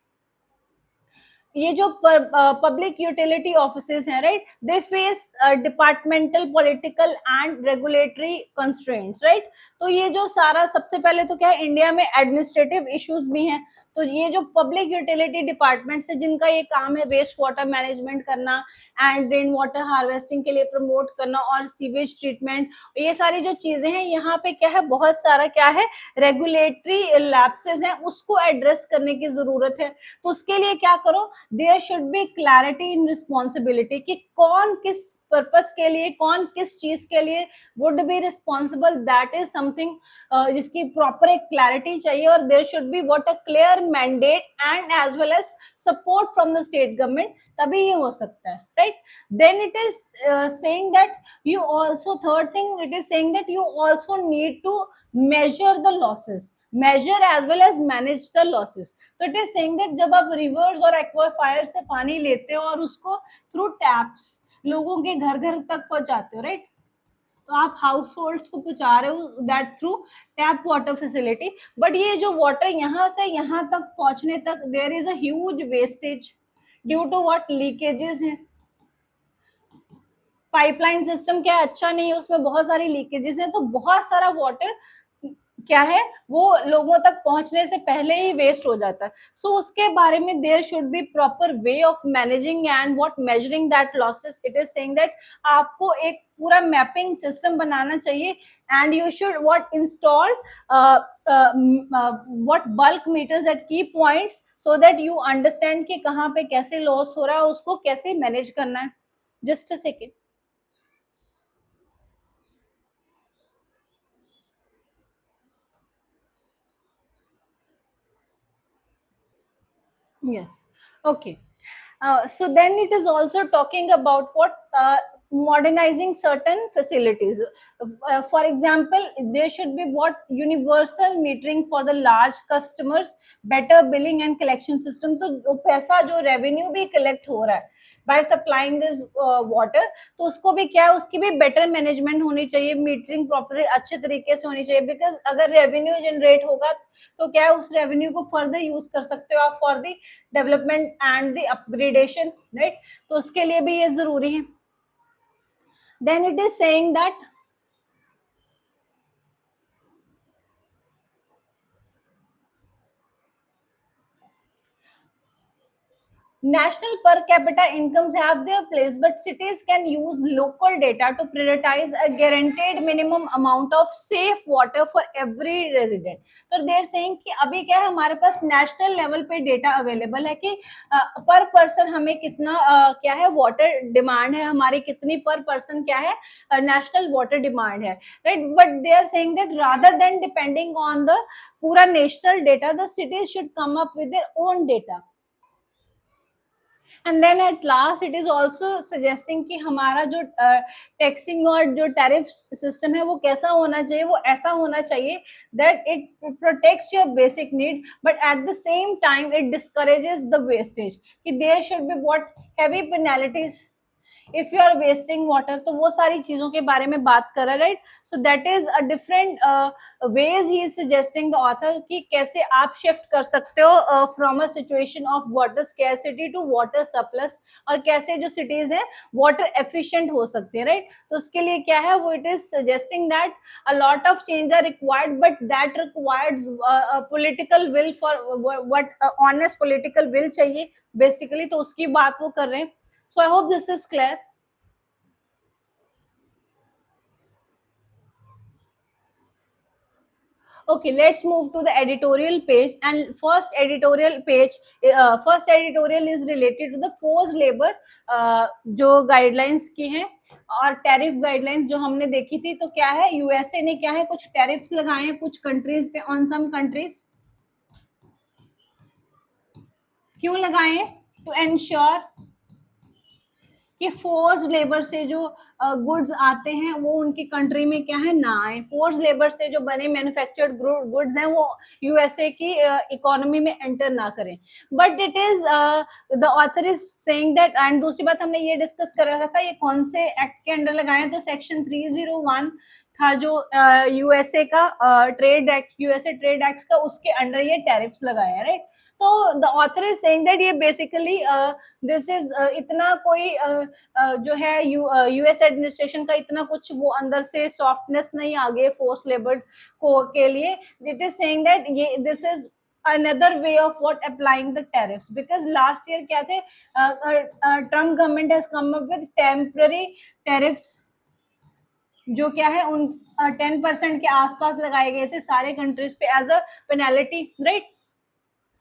ये जो पब्लिक यूटिलिटी ऑफिसेज हैं, right, they face departmental political and regulatory constraints, right. तो ये जो सारा सबसे पहले तो क्या है इंडिया में एडमिनिस्ट्रेटिव इश्यूज भी हैं. तो ये जो पब्लिक यूटिलिटी डिपार्टमेंट्स है जिनका ये काम है वेस्ट वाटर मैनेजमेंट करना एंड रेन वाटर हार्वेस्टिंग के लिए प्रमोट करना और सीवेज ट्रीटमेंट, ये सारी जो चीजें हैं यहाँ पे क्या है बहुत सारा क्या है रेगुलेटरी लैप्सेस हैं, उसको एड्रेस करने की जरूरत है. तो उसके लिए क्या करो, there should be clarity in responsibility कि कौन किस पर्पस के लिए कौन किस चीज के लिए would be responsible. That is something जिसकी प्रॉपर एक क्लैरिटी चाहिए और there should be what a clear mandate and as well as support from the state government, तभी ये हो सकता है, right. Then it is saying that you also third thing it is saying that you also need to measure the losses, measure as well as manage the losses. तो it is saying that जब आप reverse और aquifer से पानी लेते हो और उसको थ्रू टैप्स लोगों के घर घर तक पहुंचाते हो, राइट, तो आप हाउस होल्ड को पहुंचा रहे हो that through tap water facility. But ये जो वाटर यहाँ से यहाँ तक पहुंचने तक there is a huge wastage due to what leakages हैं. पाइपलाइन सिस्टम क्या अच्छा नहीं है, उसमें बहुत सारी लीकेजेस हैं, तो बहुत सारा वाटर क्या है वो लोगों तक पहुंचने से पहले ही वेस्ट हो जाता है. सो उसके बारे में there should be proper way of managing and what measuring that losses. It is saying that आपको एक पूरा मैपिंग सिस्टम बनाना चाहिए and you should what install what bulk meters at key points so that you understand कि कहाँ पे कैसे loss हो रहा है, उसको कैसे मैनेज करना है. Just a second. Yes. Okay. So then it is also talking about what modernizing certain facilities. For example, there should be what universal metering for the large customers, better billing and collection system. तो जो पैसा जो revenue भी collect हो रहा है by supplying this water, तो उसको भी क्या है उसकी भी better management होनी चाहिए, metering proper अच्छे तरीके से होनी चाहिए. Because अगर revenue generate होगा तो क्या है उस revenue को further use कर सकते हो आप for the development and the upgradation, right. तो उसके लिए भी ये जरूरी है. Then it is saying that National per capita incomes have their place, but cities can use local data to prioritize a guaranteed minimum amount of safe water for every resident. तो they're saying कि अभी क्या है, हमारे पास national level पे data available है कि पर पर्सन हमें कितना क्या है वाटर डिमांड है, हमारी कितनी पर पर्सन क्या है नेशनल वाटर डिमांड है, right. But they are saying that rather than depending on the पूरा national data, the cities should come up with their own data. And then at last it is also suggesting कि हमारा जो taxing और जो tariff system है वो कैसा होना चाहिए, वो ऐसा होना चाहिए that it protects your basic need but at the same time it discourages the wastage, कि there should be what heavy penalties if you are wasting water. तो वो सारी चीजों के बारे में बात कर रहा है, right. So that is a different ways he is suggesting the author कि कैसे आप शिफ्ट कर सकते हो from a situation of water scarcity to water surplus, और कैसे जो सिटीज है वाटर एफिशिएंट हो सकते हैं, राइट. तो उसके लिए क्या है, वो it is suggesting that a lot of change are required but that requires political will for what honest political will चाहिए बेसिकली, तो उसकी बात वो कर रहे हैं. So I hope this is clear. Okay, let's move to the editorial page. And first editorial is related to the forced labor जो guidelines की हैं और टैरिफ गाइडलाइंस जो हमने देखी थी. तो क्या है, यूएसए ने क्या है कुछ टैरिफ्स लगाए हैं कुछ कंट्रीज पे, ऑन सम कंट्रीज. क्यों लगाए? टू एंश्योर कि फोर्स लेबर से जो गुड्स आते हैं वो उनकी कंट्री में क्या है ना आए. फोर्स लेबर से जो बने मैन्युफैक्चर्ड गुड्स हैं वो यूएसए की इकोनॉमी में एंटर ना करें. But it is the author is saying that. And दूसरी बात हमने ये डिस्कस कर रखा था, ये कौन से एक्ट के अंडर लगाए, तो सेक्शन 301 था जो यूएसए का trade act, USA trade act का, उसके अंडर ये टैरिफ्स लगाए हैं, राइट. तो the author is saying that ये बेसिकली दिस इज इतना कोई जो है यूएस एडमिनिस्ट्रेशन का इतना कुछ वो अंदर से सॉफ्टनेस नहीं आ गई फोर्स लेबर को के लिए. इट इज सेइंग दैट ये this is another way of what applying the tariffs, because last year क्या थे, Trump government has come up with temporary tariffs जो क्या है उन 10% के आसपास लगाए गए थे सारे कंट्रीज पे एज अ पेनल्टी, राइट.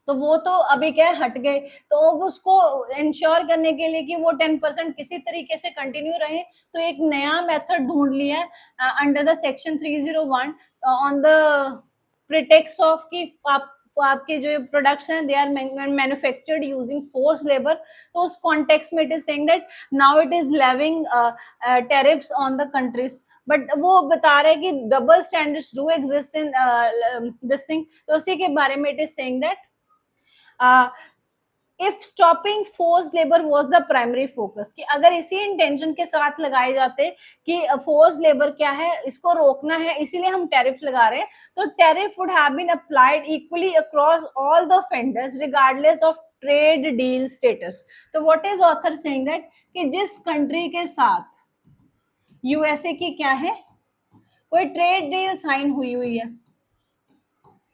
तो वो तो अभी क्या है हट गए, तो अब उसको इंश्योर करने के लिए कि वो 10% किसी तरीके से कंटिन्यू रहे, तो एक नया मेथड ढूंढ लिया है under the section 301 on the pretext of कि आपके जो प्रोडक्ट्स हैं they are manufactured using force labour. तो उस कॉन्टेक्स्ट में it is saying that now it is levying tariffs on the countries. But वो बता रहे कि double standards do exist in this thing. तो उसी के बारे में it is saying that if stopping force labour was the primary focus, कि अगर इसी इंटेंशन के साथ लगाए जाते कि फोर्स लेबर क्या है इसको रोकना है इसीलिए हम टैरिफ लगा रहे हैं, तो tariff would have been applied equally across all the offenders regardless of trade deal status. So what is author saying that कि जिस कंट्री के साथ यूएसए की क्या है कोई ट्रेड डील साइन हुई है,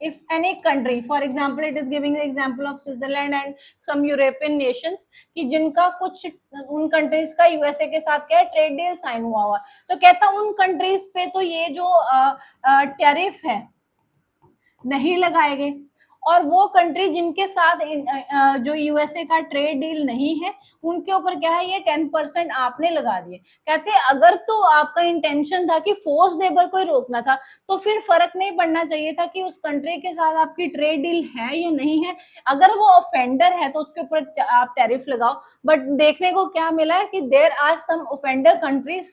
if any country, for example it is giving the example of Switzerland and some European nations, कि जिनका कुछ उन कंट्रीज का यूएसए के साथ क्या है ट्रेड डील साइन हुआ, तो कहता उन कंट्रीज पे तो ये जो टैरिफ है नहीं लगाए गए, और वो कंट्री जिनके साथ जो यूएसए का ट्रेड डील नहीं है उनके ऊपर क्या है ये 10% आपने लगा दिए. कहते अगर तो आपका इंटेंशन था कि फोर्स लेबर को ही रोकना था तो फिर फर्क नहीं पड़ना चाहिए था कि उस कंट्री के साथ आपकी ट्रेड डील है या नहीं है. अगर वो ऑफेंडर है तो उसके ऊपर आप टैरिफ लगाओ. बट देखने को क्या मिला है कि there are some offender countries,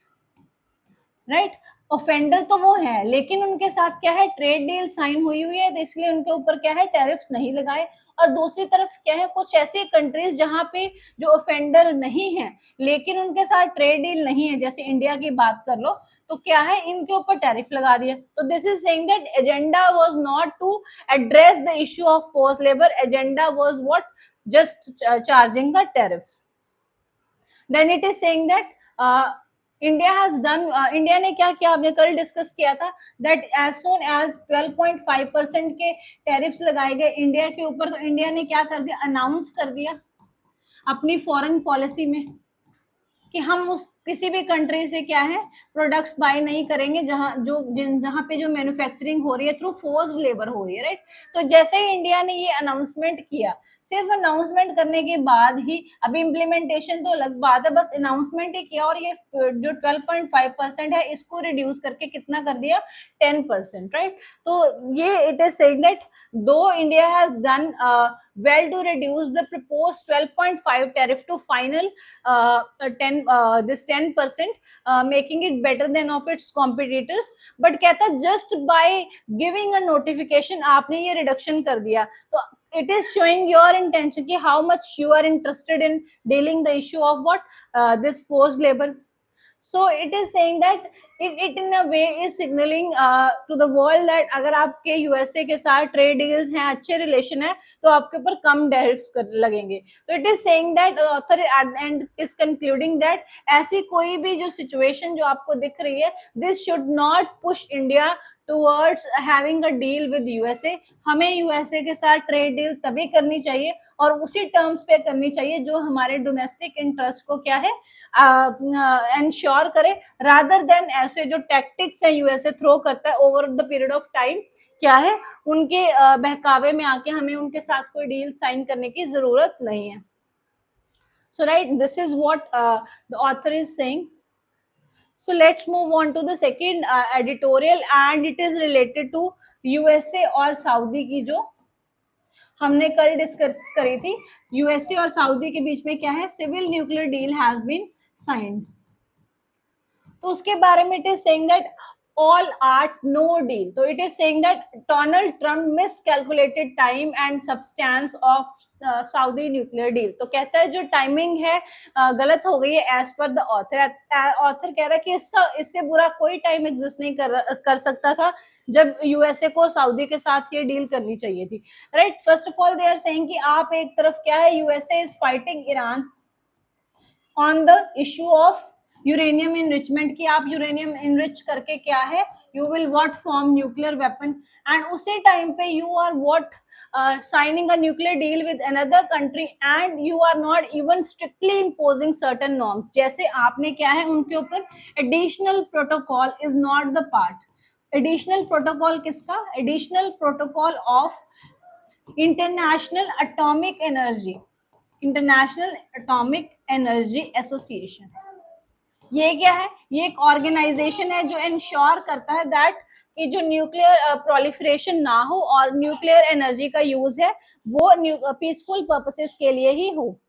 right. Offender तो वो है लेकिन उनके साथ क्या है ट्रेड डील साइन हुई है, तो इसलिए उनके ऊपर क्या है टैरिफ्स नहीं लगाए. और दूसरी तरफ क्या है कुछ ऐसी कंट्रीज जहां पे जो ऑफेंडर नहीं है लेकिन उनके साथ ट्रेड डील नहीं है, जैसे इंडिया की बात कर लो, तो क्या है इनके ऊपर टैरिफ लगा दिया. तो this is saying that agenda was not to address the issue of force labour, agenda was what just charging the tariffs. Then it is saying that India has done, India ने क्या किया हमने कल discuss किया था, that as soon as 12.5% के tariffs लगाए गए इंडिया के ऊपर, तो इंडिया ने क्या कर दिया अनाउंस कर दिया अपनी फॉरेन पॉलिसी में कि हम उस किसी भी कंट्री से क्या है प्रोडक्ट्स बाय नहीं करेंगे जहां पे जो मैन्युफैक्चरिंग हो रही है थ्रू फोर्स लेबर हो रही है, राइट। तो जैसे ही इंडिया ने ये अनाउंसमेंट किया, सिर्फ अनाउंसमेंट करने के बाद ही, अभी इम्प्लीमेंटेशन तो अलग बात है, बस अनाउंसमेंट ही किया और ये जो 12.5% है इसको रिड्यूस करके कितना कर दिया, 10%, राइट। तो ये इट इज सेइंग दैट दो India has done well to reduce the proposed 12.5 tariff to final 10%, making it better than of its competitors, but कहता just by giving a notification आपने ये reduction कर दिया, तो it is showing your intention कि how much you are interested in dealing the issue of what this forced labor. So it is saying that it in a way is signaling to the world that अगर आपके USA के साथ trade deals हैं, अच्छे relation है, तो आपके ऊपर कम टैरिफ्स लगेंगे. तो it is saying that author at the end is concluding that ऐसी कोई भी जो सिचुएशन जो आपको दिख रही है, this should not push India towards having a deal with USA. हमें यूएसए के साथ ट्रेड डील तभी करनी चाहिए और उसी टर्म्स पे करनी चाहिए जो हमारे डोमेस्टिक इंटरेस्ट को क्या है एंश्योर करे, रादर देन ऐसे जो टैक्टिक्स है यूएसए थ्रो करता है over the period of time, क्या है उनके बहकावे में आके हमें उनके साथ कोई डील साइन करने की जरूरत नहीं है. So right, this is what the author is saying. So let's move on to the second editorial and it is related to USA और सऊदी की जो हमने कल डिस्कस करी थी. यूएसए और सऊदी के बीच में क्या है, civil nuclear deal has been signed. तो उसके बारे में it is saying that all art no deal. So it is saying that Donald Trump miscalculated time and substance of Saudi nuclear deal. तो कहता है जो टाइमिंग है गलत हो गई है as per the author. Author कह रहा है कि इससे बुरा कोई टाइम एग्जिस्ट नहीं कर सकता था जब यूएसए को सऊदी के साथ ये डील करनी चाहिए थी, right. First of all they are saying कि आप एक तरफ क्या है, USA is fighting Iran on the issue of uranium enrichment की आप यूरेनियम इनरिच करके क्या है you will what form nuclear weapon, and उसी टाइम पे you are what signing a nuclear deal with another country and you are not even strictly imposing certain norms. जैसे आपने क्या है उनके ऊपर additional protocol is not the part. Additional protocol किसका, additional protocol of International Atomic Energy, International Atomic Energy Association. ये क्या है, ये एक ऑर्गेनाइजेशन है जो इंश्योर करता है दैट कि जो न्यूक्लियर प्रोलिफरेशन ना हो और न्यूक्लियर एनर्जी का यूज है वो पीसफुल पर्पसेस के लिए ही हो.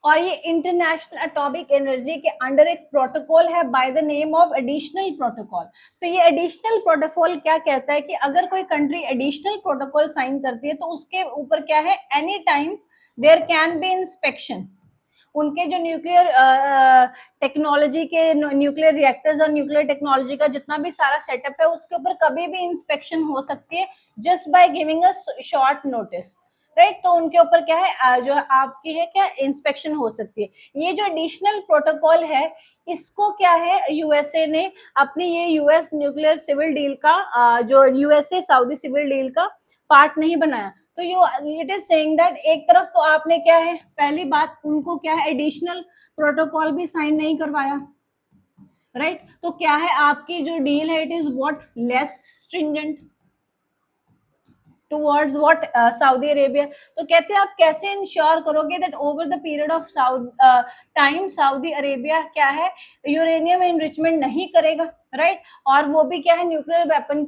और ये इंटरनेशनल एटॉमिक एनर्जी के अंडर एक प्रोटोकॉल है by the name of additional protocol. तो ये एडिशनल प्रोटोकॉल क्या कहता है कि अगर कोई कंट्री एडिशनल प्रोटोकॉल साइन करती है तो उसके ऊपर क्या है, any time there can be inspection. उनके जो न्यूक्लियर टेक्नोलॉजी के न्यूक्लियर रिएक्टर्स और न्यूक्लियर टेक्नोलॉजी का जितना भी सारा सेटअप है उसके ऊपर कभी भी इंस्पेक्शन हो सकती है just by giving a short notice, right. तो उनके ऊपर क्या है जो आपकी है क्या इंस्पेक्शन हो सकती है. ये जो एडिशनल प्रोटोकॉल है इसको क्या है यूएसए ने अपनी ये यूएस न्यूक्लियर सिविल डील का जो यूएसए सऊदी सिविल डील का पार्ट नहीं बनाया. तो इट इज सेइंग दैट एक तरफ तो आपने क्या है, पहली बात उनको क्या है एडिशनल प्रोटोकॉल भी साइन नहीं करवाया, राइट. तो क्या है आपकी जो डील है it is what less stringent towards what Saudi Arabia. तो कहते हैं आप कैसे इंश्योर करोगे that over the period of time Saudi Arabia क्या है यूरेनियम एनरिचमेंट नहीं करेगा, राइट. और वो भी क्या है न्यूक्लियर वेपन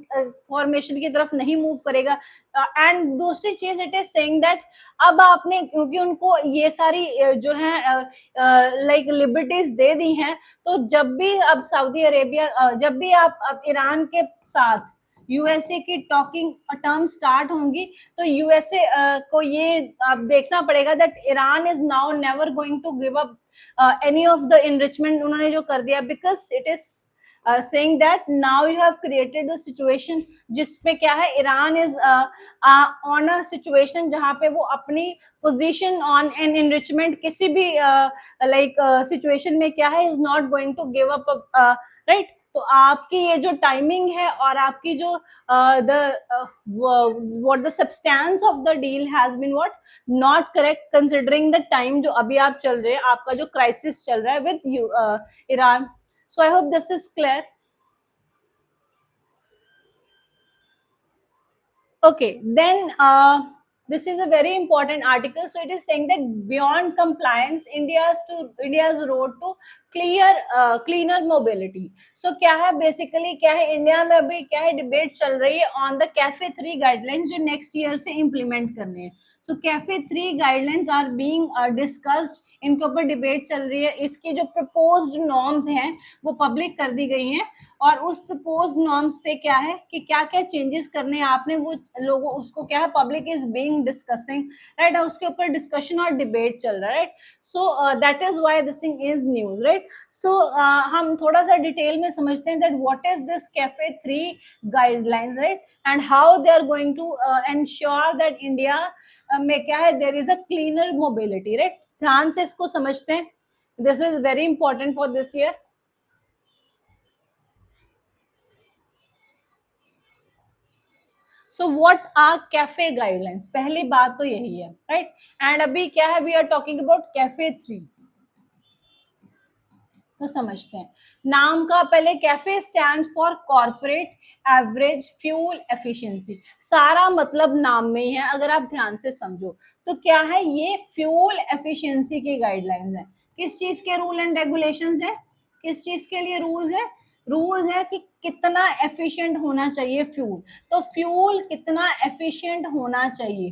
फॉर्मेशन की तरफ नहीं मूव करेगा. एंड दूसरी चीज इट इज सेइंग दैट अब आपने क्योंकि उनको ये सारी जो है लाइक लिबर्टीज दे दी हैं, तो जब भी अब सऊदी अरेबिया जब भी आप अब ईरान के साथ यूएसए की टॉकिंग टर्म स्टार्ट होंगी तो यूएसए को ये अब देखना पड़ेगा that Iran is now never going to give up any of the enrichment उन्होंने जो कर दिया, because it is saying that now you have created a situation जिसमें क्या है Iran is on a situation जहाँ पे वो अपनी position on an enrichment किसी भी like situation में क्या है is not going to give up right. तो आपकी ये जो टाइमिंग है और आपकी जो the what the substance of the deal has been what not correct considering the time जो अभी आप चल रहे हैं, आपका जो क्राइसिस चल रहा है with Iran. So I hope this is clear. Okay, then this is a very important article. So it is saying that beyond compliance, India's road to cleaner mobility. So क्या है basically क्या है India में अभी क्या है debate चल रही है on the कैफे 3 guidelines जो next year से implement करने हैं. So cafe 3 guidelines are being discussed. इनके ऊपर डिबेट चल रही है. इसकी जो proposed norms हैं वो पब्लिक कर दी गई हैं और उस प्रपोज नॉर्म्स पे क्या है कि क्या क्या चेंजेस करने हैं आपने वो लोगों उसको क्या है public is being discussing right. उसके ऊपर डिस्कशन और डिबेट चल रहा है right. So that is why this thing is news right. सो हम थोड़ा सा डिटेल में समझते हैं that what is this CAFE 3 guidelines right and how they are going to ensure that India में क्या है there is a cleaner mobility right. ध्यान से इसको समझते हैं. This is very important for this year. So what are CAFE guidelines. पहली बात तो यही है राइट. एंड अभी क्या है we are talking about CAFE 3. तो समझते हैं नाम का. पहले CAFE stand for corporate average fuel efficiency. सारा मतलब नाम में ही है अगर आप ध्यान से समझो तो क्या है ये फ्यूल एफिशिएंसी की गाइडलाइंस है. किस चीज के रूल एंड रेगुलेशंस है. किस चीज के लिए रूल्स है. रूल्स है कि कितना एफिशिएंट होना चाहिए फ्यूल. तो फ्यूल कितना एफिशिएंट होना चाहिए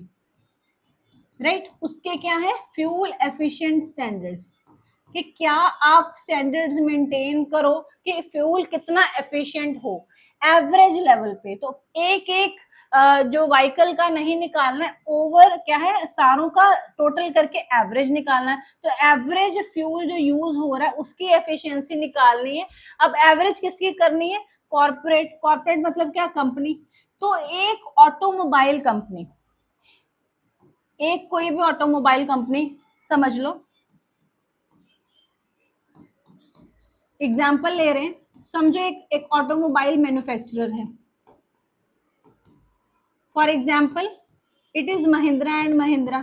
राइट उसके क्या है फ्यूल एफिशिएंट स्टैंडर्ड्स कि क्या आप स्टैंडर्ड्स मेंटेन करो कि फ्यूल कितना एफिशिएंट हो एवरेज लेवल पे. तो एक एक जो व्हीकल का नहीं निकालना है ओवर क्या है सारों का टोटल करके एवरेज निकालना है. तो एवरेज फ्यूल जो यूज हो रहा है उसकी एफिशिएंसी निकालनी है. अब एवरेज किसकी करनी है. कॉर्पोरेट. कॉर्पोरेट मतलब क्या कंपनी. तो एक ऑटोमोबाइल कंपनी एक कोई भी ऑटोमोबाइल कंपनी समझ लो. एग्जाम्पल ले रहे हैं समझो एक ऑटोमोबाइल मैन्युफैक्चरर है. For example it is Mahindra and Mahindra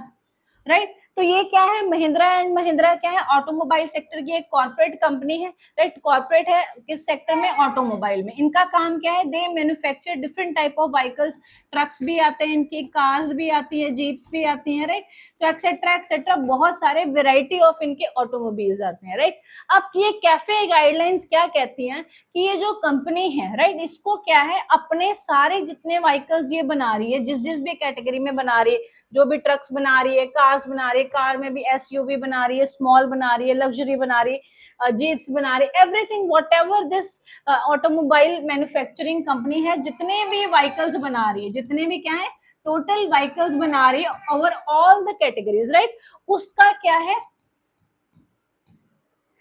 right. तो ये क्या है महिंद्रा एंड महिंद्रा क्या है ऑटोमोबाइल सेक्टर की एक कॉर्पोरेट कंपनी है राइट. कॉर्पोरेट है किस सेक्टर में ऑटोमोबाइल में. इनका काम क्या है they manufacture different type of vehicles. Trucks भी आते हैं इनकी कार्स भी आती है जीप्स भी आती हैं राइट. तो एक्सेट्रा बहुत सारे वेराइटी ऑफ इनके ऑटोमोबाइल्स आते हैं राइट. अब ये कैफे गाइडलाइंस क्या कहती हैं कि ये जो कंपनी है राइट इसको क्या है अपने सारे जितने व्हीकल्स ये बना रही है जिस जिस भी कैटेगरी में बना रही है जो भी ट्रक्स बना रही है कार्स बना रही है कार में भी एसयूवी बना रही है स्मॉल बना रही है लग्जरी बना रही है जीप्स बना रही है everything what ever this automobile manufacturing company है जितने भी व्हीकल्स बना रही है जितने भी क्या है टोटल व्हीकल्स बना रही है over all the categories right. उसका क्या है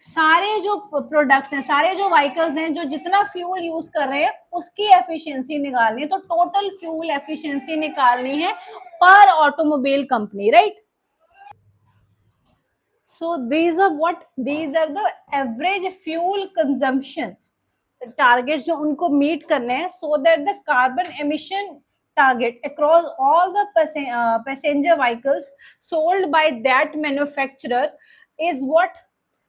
सारे जो प्रोडक्ट्स हैं सारे जो व्हीकल्स हैं जो जितना फ्यूल यूज कर रहे हैं उसकी एफिशिएंसी निकालनी है. तो टोटल फ्यूल एफिशिएंसी निकालनी है पर automobile company right. So these are what these are the average fuel consumption targets जो उनको मीट करने हैं so that the carbon emission target across all the passenger vehicles sold by that manufacturer is what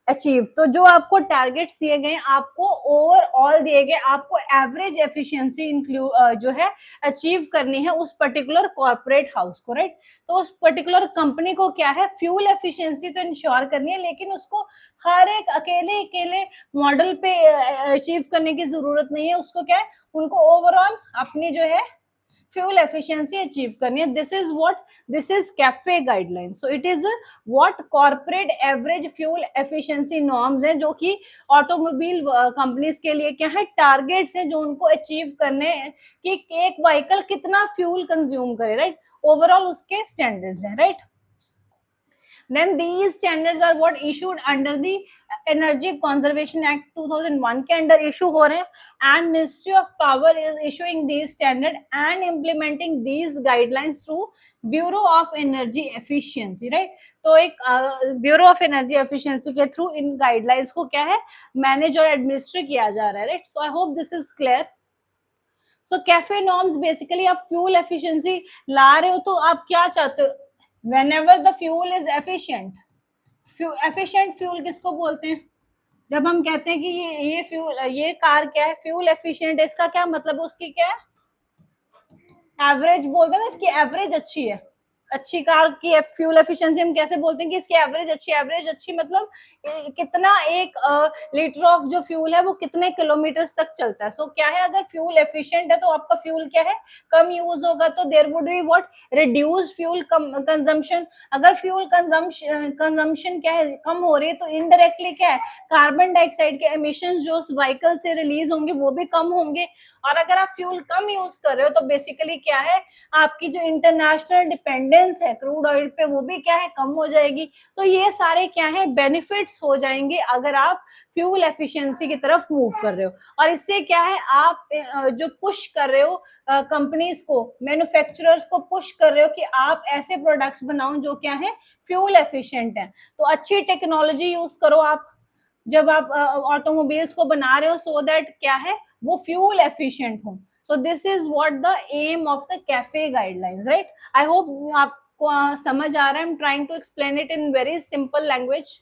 achieve. तो जो आपको targets दिए गए आपको ओवरऑल दिए गए आपको एवरेज एफिशिएंसी इंक्लूड जो है अचीव करनी है उस पर्टिकुलर कॉर्पोरेट हाउस को राइट. तो उस पर्टिकुलर कंपनी को क्या है फ्यूल एफिशिएंसी तो इंश्योर करनी है लेकिन उसको हर एक अकेले अकेले मॉडल पे अचीव करने की जरूरत नहीं है. उसको क्या है उनको ओवरऑल अपनी जो है फ्यूल एफिशिएंसी अचीव करनी है. This is cafe guideline. So it is what corporate average fuel efficiency norms हैं जो कि ऑटोमोबाइल कंपनीज के लिए क्या है टारगेट्स हैं जो उनको अचीव करने हैं कि एक व्हीकल कितना फ्यूल कंज्यूम करे राइट. ओवरऑल उसके स्टैंडर्ड्स हैं right. Then these standards are what issued under the Energy Conservation Act 2001 के अंडर इशू हो रहे हैं, and Ministry of Power is issuing these standard and implementing these guidelines through Bureau of Energy Efficiency, right? तो एक bureau of energy efficiency के through इन guidelines को क्या है मैनेज और एडमिनिस्टर किया जा रहा है, right? So I hope this is clear. So cafe norms basically आप फ्यूल एफिशिएंसी ला रहे हो तो आप क्या चाहते हो, whenever the fuel is efficient. efficient fuel किसको बोलते हैं? जब हम कहते हैं कि ये फ्यूल, ये कार क्या है, फ्यूल एफिशिएंट है, इसका क्या मतलब, उसकी क्या है, एवरेज बोलते हैं ना, इसकी एवरेज अच्छी है. अच्छी कार की फ्यूल एफिशिएंसी हम कैसे बोलते हैं कि इसकी एवरेज अच्छी. एवरेज अच्छी मतलब कितना एक लीटर ऑफ जो फ्यूल है वो कितने किलोमीटर्स तक चलता है. सो क्या है, अगर फ्यूल एफिशिएंट है तो आपका फ्यूल क्या है, कम यूज होगा, तो there would be what, reduce fuel consumption. अगर फ्यूल कंजम्पशन क्या है, कम हो रही है, तो इनडायरेक्टली क्या है, कार्बन डाइऑक्साइड के एमिशन जो उस व्हीकल से रिलीज होंगे वो भी कम होंगे. और अगर आप फ्यूल कम यूज कर रहे हो तो बेसिकली क्या है, आपकी जो इंटरनेशनल डिपेंडेंस है क्रूड ऑयल पे वो भी क्या है, कम हो जाएगी. तो ये सारे क्या है, बेनिफिट्स हो जाएंगे अगर आप फ्यूल एफिशिएंसी की तरफ मूव कर रहे हो. और इससे क्या है, आप जो पुश कर रहे हो कंपनीज को, मैन्युफैक्चरर्स को पुश कर रहे हो कि आप ऐसे प्रोडक्ट्स बनाओ जो क्या है, फ्यूल एफिशिएंट है. तो अच्छी टेक्नोलॉजी यूज करो आप जब आप ऑटोमोबाइल्स को बना रहे हो, सो दैट क्या है, वो फ्यूल एफिशिएंट हो. So this is what the aim of the CAFE guidelines, right? I hope आपको समझ आ रहा है. I'm trying to explain it in very simple language.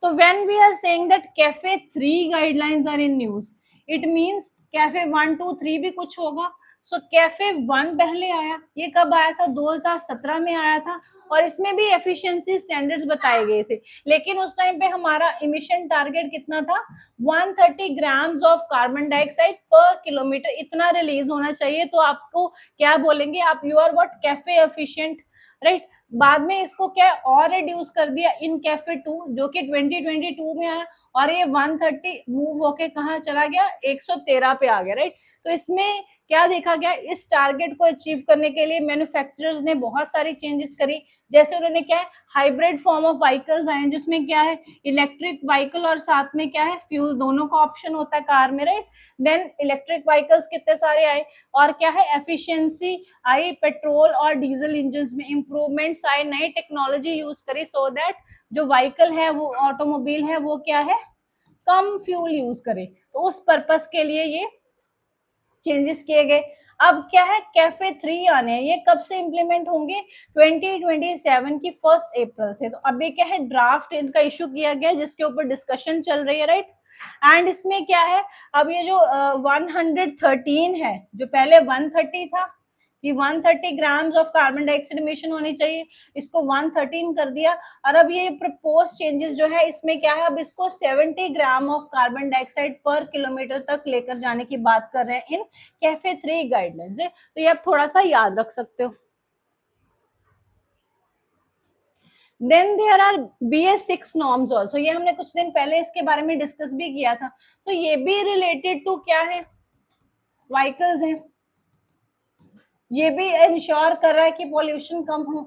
So when we are saying that CAFE 3 guidelines are in news, it means CAFE 1, 2, 3 भी कुछ होगा. सो cafe 1 पहले आया, ये कब आया था, 2017 में आया था, और इसमें भी एफिशिएंसी स्टैंडर्ड्स बताए गए थे. लेकिन उस टाइम पे हमारा इमिशन टारगेट कितना था, 130 grams of carbon dioxide per kilometre, इतना रिलीज होना चाहिए. तो आपको क्या बोलेंगे, आप you are what, CAFE efficient, right? बाद में इसको क्या और रिड्यूस कर दिया इन कैफे 2 जो कि 2022 में आया, और ये 130 मूव होके कहाँ चला गया, 113 पे आ गया, राइट? तो इसमें क्या देखा गया, इस टारगेट को अचीव करने के लिए मैन्युफैक्चरर्स ने बहुत सारी चेंजेस करी. जैसे उन्होंने क्या है, हाइब्रिड फॉर्म ऑफ व्हीकल्स आए, जिसमें क्या है, इलेक्ट्रिक व्हीकल और साथ में क्या है, फ्यूल, दोनों का ऑप्शन होता है कार में, राइट? देन इलेक्ट्रिक व्हीकल्स कितने सारे आए, और क्या है, एफिशिएंसी आई, पेट्रोल और डीजल इंजन में इंप्रूवमेंट्स आए, नई टेक्नोलॉजी यूज करी, सो दैट जो व्हीकल है, वो ऑटोमोबाइल है, वो क्या है, कम फ्यूल यूज करे. तो उस पर्पस के लिए ये चेंजेस किए गए. अब क्या है, कैफे 3 आने हैं, ये कब से इंप्लीमेंट होंगे, 2027 की 1 अप्रैल से. तो अभी क्या है, ड्राफ्ट इनका इशू किया गया जिसके ऊपर डिस्कशन चल रही है, राइट? एंड इसमें क्या है, अब ये जो 113 है, जो पहले 130 था कि 130 grams of carbon dioxide emission होनी चाहिए, इसको 113 कर दिया. और अब ये प्रपोज चेंजेस जो है, इसमें क्या है, अब इसको 70 gram of carbon dioxide per kilometre तक लेकर जाने की बात कर रहे हैं इन कैफे 3 गाइडलाइंस है. तो ये आप थोड़ा सा याद रख सकते हो. Then there are BS6 norms also, ये हमने कुछ दिन पहले इसके बारे में डिस्कस भी किया था. तो ये भी रिलेटेड टू क्या है, व्हीकल्स हैं, ये भी इंश्योर कर रहा है कि पॉल्यूशन कम हो.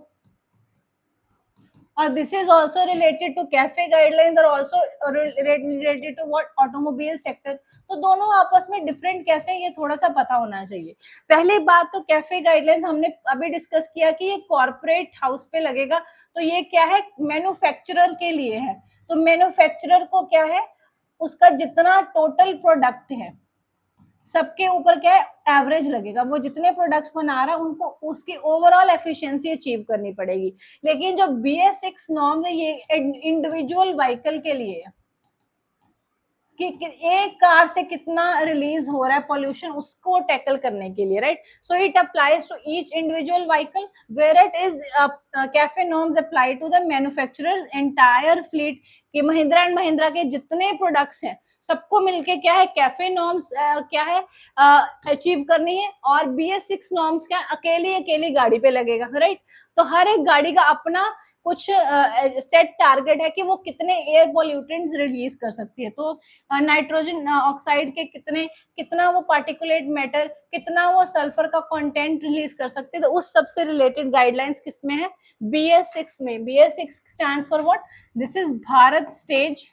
और this is also related to CAFE guidelines और also related to what, automobile sector. तो दोनों आपस में डिफरेंट कैसे, ये थोड़ा सा पता होना चाहिए. पहली बात तो कैफे गाइडलाइंस हमने अभी डिस्कस किया कि ये कॉर्पोरेट हाउस पे लगेगा. तो ये क्या है, मैन्युफैक्चरर के लिए है. तो मैन्युफैक्चरर को क्या है, उसका जितना टोटल प्रोडक्ट है सबके ऊपर क्या है, एवरेज लगेगा. वो जितने प्रोडक्ट्स बना रहा है उनको उसकी ओवरऑल एफिशिएंसी अचीव करनी पड़ेगी. लेकिन जो BS6 नॉर्म है, ये इंडिविजुअल व्हीकल के लिए है कि एक कार से कितना रिलीज हो रहा है पॉल्यूशन, उसको टैकल करने के लिए, right? So it applies to each individual vehicle, where it is CAFE norms apply to the manufacturers entire fleet. कि महिंद्रा एंड महिंद्रा के जितने प्रोडक्ट्स हैं सबको मिलके क्या है, कैफे नॉर्म्स क्या है, अचीव करनी है. और BS6 नॉर्म्स क्या, अकेली अकेली गाड़ी पे लगेगा, राइट? तो हर एक गाड़ी का अपना कुछ सेट टारगेट है कि वो कितने एयर पॉल्यूटेंट्स रिलीज कर सकती है। तो नाइट्रोजन ऑक्साइड के कितना वो पार्टिकुलेट मैटर, कितना वो सल्फर का कंटेंट रिलीज कर सकते हैं। तो उस सबसे रिलेटेड गाइडलाइंस किसमें है? BS6 में। BS6 stand for what? This is Bharat stage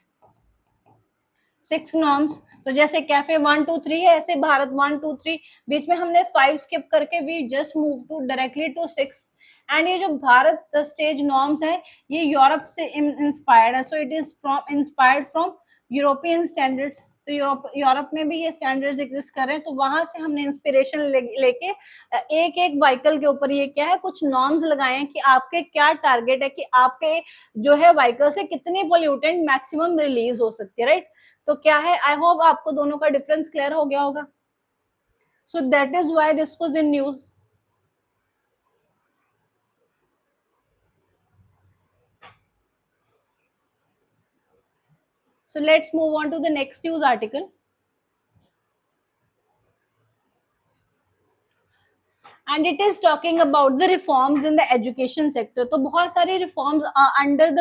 6 norms. तो जैसे कैफे 1 2 3 है, ऐसे भारत 1 2 3, बीच में हमने 5 स्किप करके we just move to directly to 6। And ये जो भारत स्टेज नॉर्म्स है, ये यूरोप से इंस्पायर्ड है। So it is from inspired from European standards. तो यूरोप में भी ये स्टैंडर्ड्स एग्जिस्ट कर रहे हैं, तो वहां से हमने इंस्पिरेशन लेके एक एक व्हीकल के ऊपर ये क्या है, कुछ नॉर्म्स लगाए हैं कि आपके क्या टारगेट है, कि आपके जो है व्हीकल से कितनी पोल्यूटेंट मैक्सिमम रिलीज हो सकती है, राइट। तो क्या है, आई होप आपको दोनों का डिफरेंस क्लियर हो गया होगा। सो that is why this was in news. So let's move on to the next news article. And it is talking about the reforms in the education sector. तो बहुत सारे reforms under the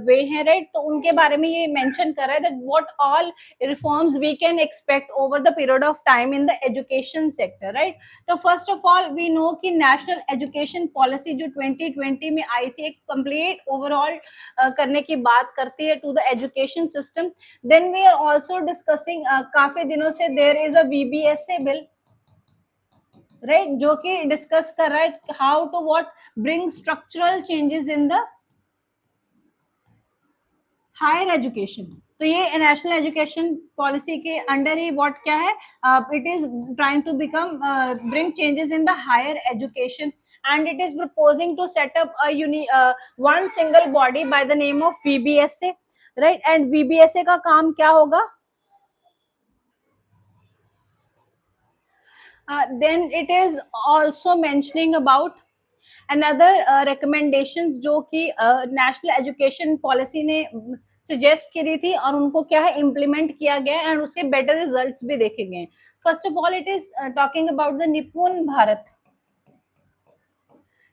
way हैं, right. तो उनके बारे में ये mention कर रहा है that what all reforms we can expect over the period of time in the education sector, right. तो first of all we know कि नेशनल एजुकेशन पॉलिसी जो 2020 में आई थी, एक कंप्लीट ओवरऑल करने की बात करती है to the education system. Then we are also discussing, काफी दिनों से there is a VBSA bill, right, जो कि डिस्कस कर रहा है how to what bring structural changes in the higher education. तो ये नेशनल एजुकेशन पॉलिसी के अंडर ही व्हाट क्या है, it is trying to become bring changes in the higher education, and it is proposing to set up one single body by the name of VBSA, right. And VBSA का काम क्या होगा? Then it is also mentioning about another recommendations जो कि national education policy ने suggest करी थी और उनको क्या है इम्प्लीमेंट किया गया एंड उसके बेटर रिजल्ट्स भी देखे गए। First of all it is talking about the निपुण भारत।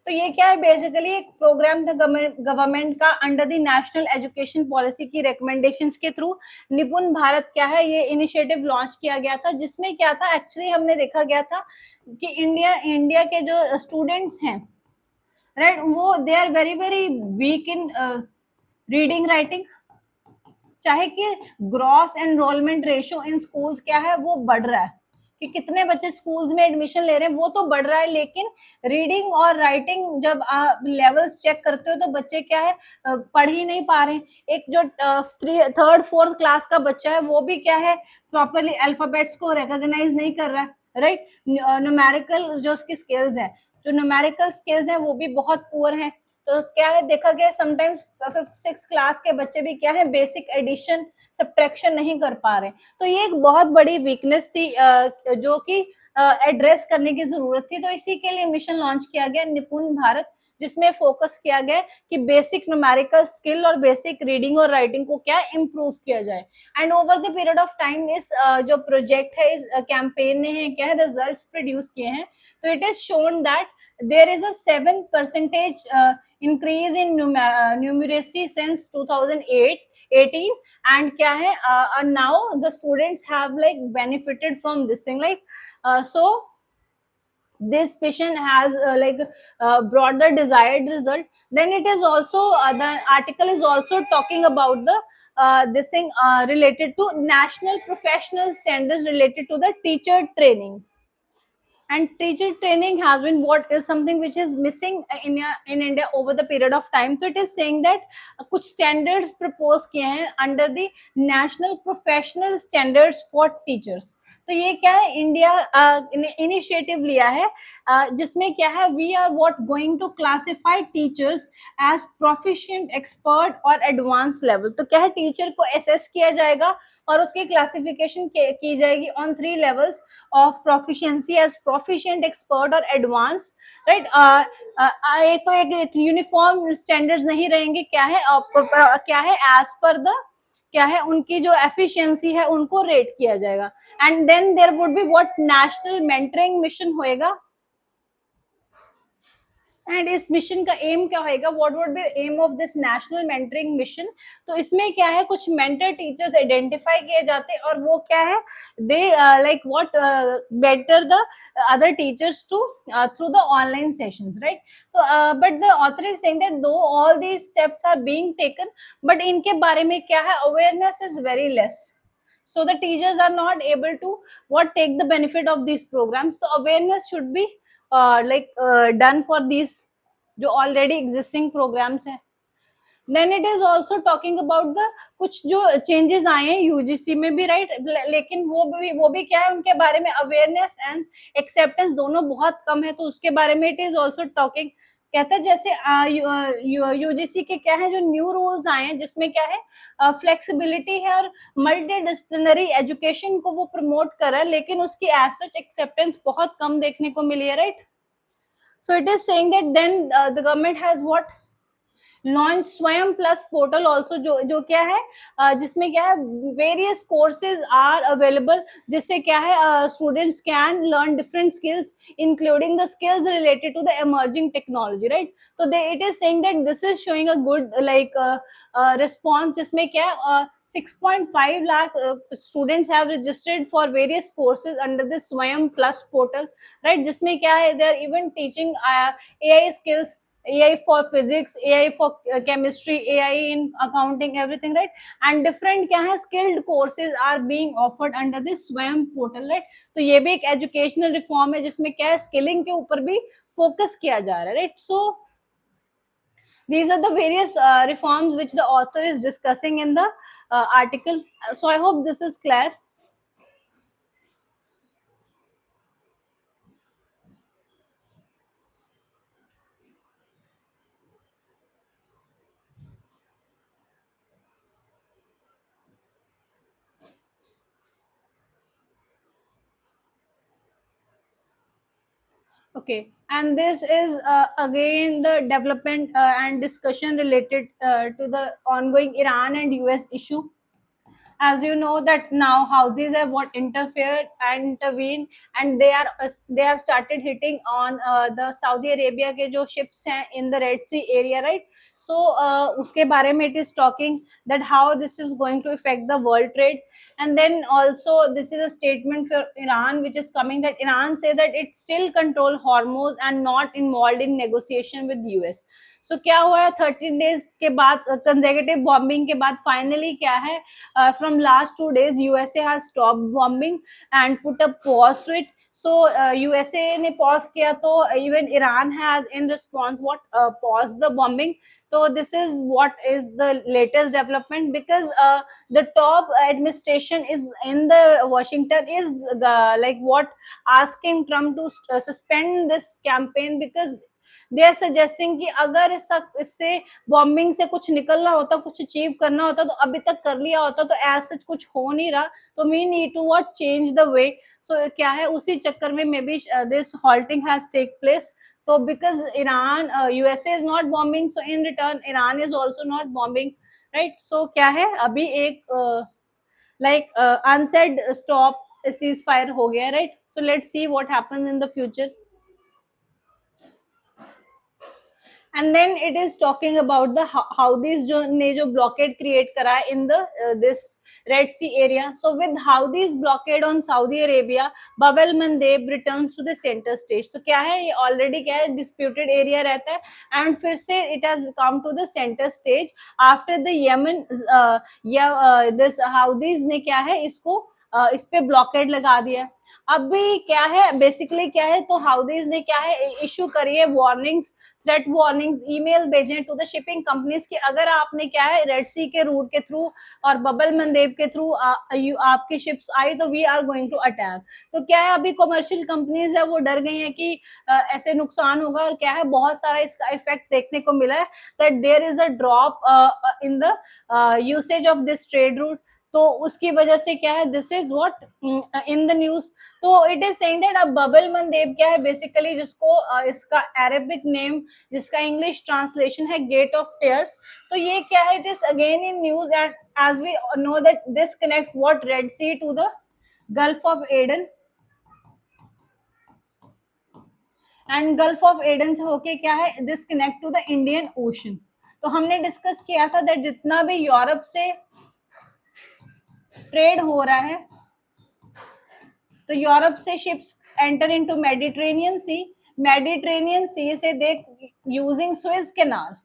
तो ये क्या है, बेसिकली एक प्रोग्राम था गवर्नमेंट का under the national education policy की रिकमेंडेशंस के थ्रू। निपुण भारत क्या है, ये इनिशिएटिव लॉन्च किया गया था, जिसमें क्या था एक्चुअली हमने देखा गया था कि इंडिया के जो स्टूडेंट्स हैं, राइट, वो they are very very weak in reading writing. चाहे कि gross enrolment ratio in schools क्या है, वो बढ़ रहा है कि कितने बच्चे स्कूल्स में एडमिशन ले रहे हैं, वो तो बढ़ रहा है, लेकिन रीडिंग और राइटिंग जब लेवल्स चेक करते हो तो बच्चे क्या है पढ़ ही नहीं पा रहे हैं। एक जो थर्ड फोर्थ क्लास का बच्चा है, वो भी क्या है प्रॉपरली अल्फाबेट्स को रिकॉग्नाइज नहीं कर रहा है, राइट। न्यूमेरिकल जो उसकी स्किल्स है, जो न्यूमेरिकल स्किल्स है वो भी बहुत पुअर है। तो क्या है, देखा गया समटाइम्स 5th 6th क्लास के बच्चे भी क्या है बेसिक एडिशन सब्ट्रैक्शन नहीं कर पा रहे। तो ये एक बहुत बड़ी वीकनेस थी जो कि एड्रेस करने की जरूरत थी। तो इसी के लिए मिशन लॉन्च किया गया निपुण भारत, जिसमें फोकस किया गया कि बेसिक न्यूमेरिकल स्किल और बेसिक रीडिंग और राइटिंग को क्या इम्प्रूव किया जाए। And over the period of time इस जो प्रोजेक्ट है, इस कैंपेन ने है क्या है रिजल्ट्स प्रोड्यूस किए हैं। तो it is shown that there is a 7% increase in numeracy since 2018, and क्या है now the students have like benefited from this thing, like so this mission has brought the desired result. Then it is also the article is also talking about the this thing related to national professional standards related to the teacher training. And teacher training has been what is something which is missing in India over the period of time. So it is saying that कुछ standards propose किए हैं under the national professional standards for teachers. तो ये क्या है, India initiative लिया है जिसमें क्या है we are what going to classify teachers as proficient, expert और एडवांस लेवल। तो क्या है, टीचर को असेस किया जाएगा और उसकी क्लासिफिकेशन की जाएगी on 3 levels of proficiency as proficient, expert और एडवांस, राइट। तो एक यूनिफॉर्म स्टैंडर्ड्स नहीं रहेंगे, क्या है क्या है एज पर द क्या है उनकी जो एफिशिएंसी है उनको रेट किया जाएगा। And then there would be what national mentoring mission होएगा। एंड इस मिशन का एम क्या होगा, what would be aim of this national mentoring mission? तो इसमें क्या है, कुछ मेंटर टीचर्स आइडेंटिफाई किए जाते हैं और वो क्या है, they like what better the other teachers to through the online sessions, right? So but the author is saying that though all these steps are being taken, but इनके बारे में क्या है, awareness is very less. So the teachers are not able to what take the benefit of these programs. So awareness should be done for these जो already existing programs है. Then it is also talking about the कुछ जो changes आए हैं UGC में भी, right? लेकिन वो भी क्या है, उनके बारे में अवेयरनेस एंड एक्सेप्टेंस दोनों बहुत कम है, तो उसके बारे में इट इज ऑल्सो टॉकिंग. कहता है जैसे यूजीसी के क्या है, जो न्यू रूल्स आए हैं जिसमें क्या है, फ्लेक्सिबिलिटी है और मल्टी डिसिप्लिनरी एजुकेशन को वो प्रमोट कर रहा है, लेकिन उसकी एज सच एक्सेप्टेंस बहुत कम देखने को मिली है, right? So it is saying that then the government has what launch Swayam plus portal also, जो क्या है, जिसमें क्या है, वेरियस कोर्सेज आर अवेलेबल, जिससे क्या है, students can learn different skills including the skills related to the emerging technology, right? तो they it is saying that this is showing a good response, जिसमें क्या है, 6.5 lakh students have registered for various courses under this Swayam Plus portal, right? जिसमें क्या है, they are even teaching AI skills, AI for physics, AI for chemistry, AI in accounting, everything, right? And different क्या है, skilled courses are being offered under this Swayam portal, right? तो ये भी एक educational reform है जिसमें क्या है, skilling के ऊपर भी focus किया जा रहा है, right? So these are the various reforms which the author is discussing in the article. So I hope this is clear. Okay, and this is again the development and discussion related to the ongoing Iran and US issue. As you know that now houthis have what interfered and intervened, and they have started hitting on the Saudi Arabia के जो ships हैं in the Red Sea area, right? So उसके बारे में it is talking that how this is going to affect the world trade. And then also this is a statement for Iran which is coming, that Iran say that it still control Hormuz and not involved in negotiation with US. So क्या हुआ है, 13 days के बाद consecutive bombing के बाद finally क्या है, from last 2 days USA has stopped bombing and put a pause to it. So USA ने pause किया, तो even Iran has in response what paused the bombing. So this is what is the latest development, because the top administration is in the Washington is like what asking Trump to suspend this campaign, because they are suggesting कि अगर इससे bombing से कुछ निकलना होता, कुछ achieve करना होता, तो अभी तक कर लिया होता, तो एज सच कुछ हो नहीं रहा, तो we need to what change the way. So क्या है, उसी चक्कर में maybe this halting has take place. तो because Iran USA is not bombing, so in return Iran is also not bombing, right? So क्या है, अभी एक like unsaid stop ceasefire हो गया, right? So let's see what happens in the future. And then it is talking about the how these जो blockade create करा है in the this Red Sea area. So with how these blockade on Saudi Arabia, Bab el-Mandeb returns to the center stage. तो क्या है, ये already क्या है, disputed area रहता है, and फिर से it has come to the center stage after the Yemen this how these ने क्या है, इसको इस पे ब्लॉकेड लगा दिया. अभी क्या है, बेसिकली क्या है, तो हाउदीज ने क्या है, इशू करी है वार्निंग्स, थ्रेट वार्निंग्स, ईमेल भेजे टू द शिपिंग कंपनीज कि अगर आपने क्या है, रेड सी के रूट के थ्रू और बबल मंदेब के थ्रू आपकी शिप्स आई, तो we are going to attack. तो क्या है, अभी कमर्शियल कंपनीज है वो डर गई है कि ऐसे नुकसान होगा, और क्या है, बहुत सारा इसका इफेक्ट देखने को मिला है, that there is a drop in the usage of this trade route. तो उसकी वजह से क्या है, this is what in the news. तो इट इज सेइंग दैट अब बबल मंदेब क्या है, बेसिकली जिसको इसका अरेबिक नेम, जिसका इंग्लिश ट्रांसलेशन है गेट ऑफ टेयर्स. तो ये क्या है, it is again in news, and as we know that this connect what Red Sea to the Gulf of Aden. And Gulf of Aden से होके क्या है, this connect to the Indian Ocean. तो हमने डिस्कस किया था that जितना भी यूरोप से ट्रेड हो रहा है, तो यूरोप से ships enter into Mediterranean Sea, Mediterranean Sea से they using Swiss canal.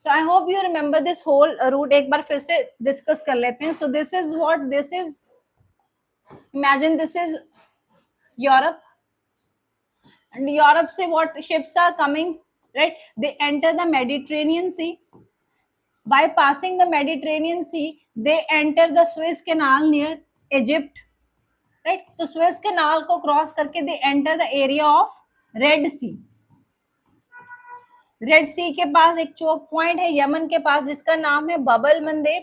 So I hope you remember this whole route, एक बार फिर से डिस्कस कर लेते हैं। So this is what this is, imagine this is Europe, and Europe से what ships are coming, right? They enter the Mediterranean Sea. By passing the Mediterranean Sea, they enter the Suez Canal near Egypt, right? तो Suez Canal को क्रॉस करके they enter the area of Red Sea. Red Sea के पास एक choke point है Yemen के पास जिसका नाम है बबल मंदेब।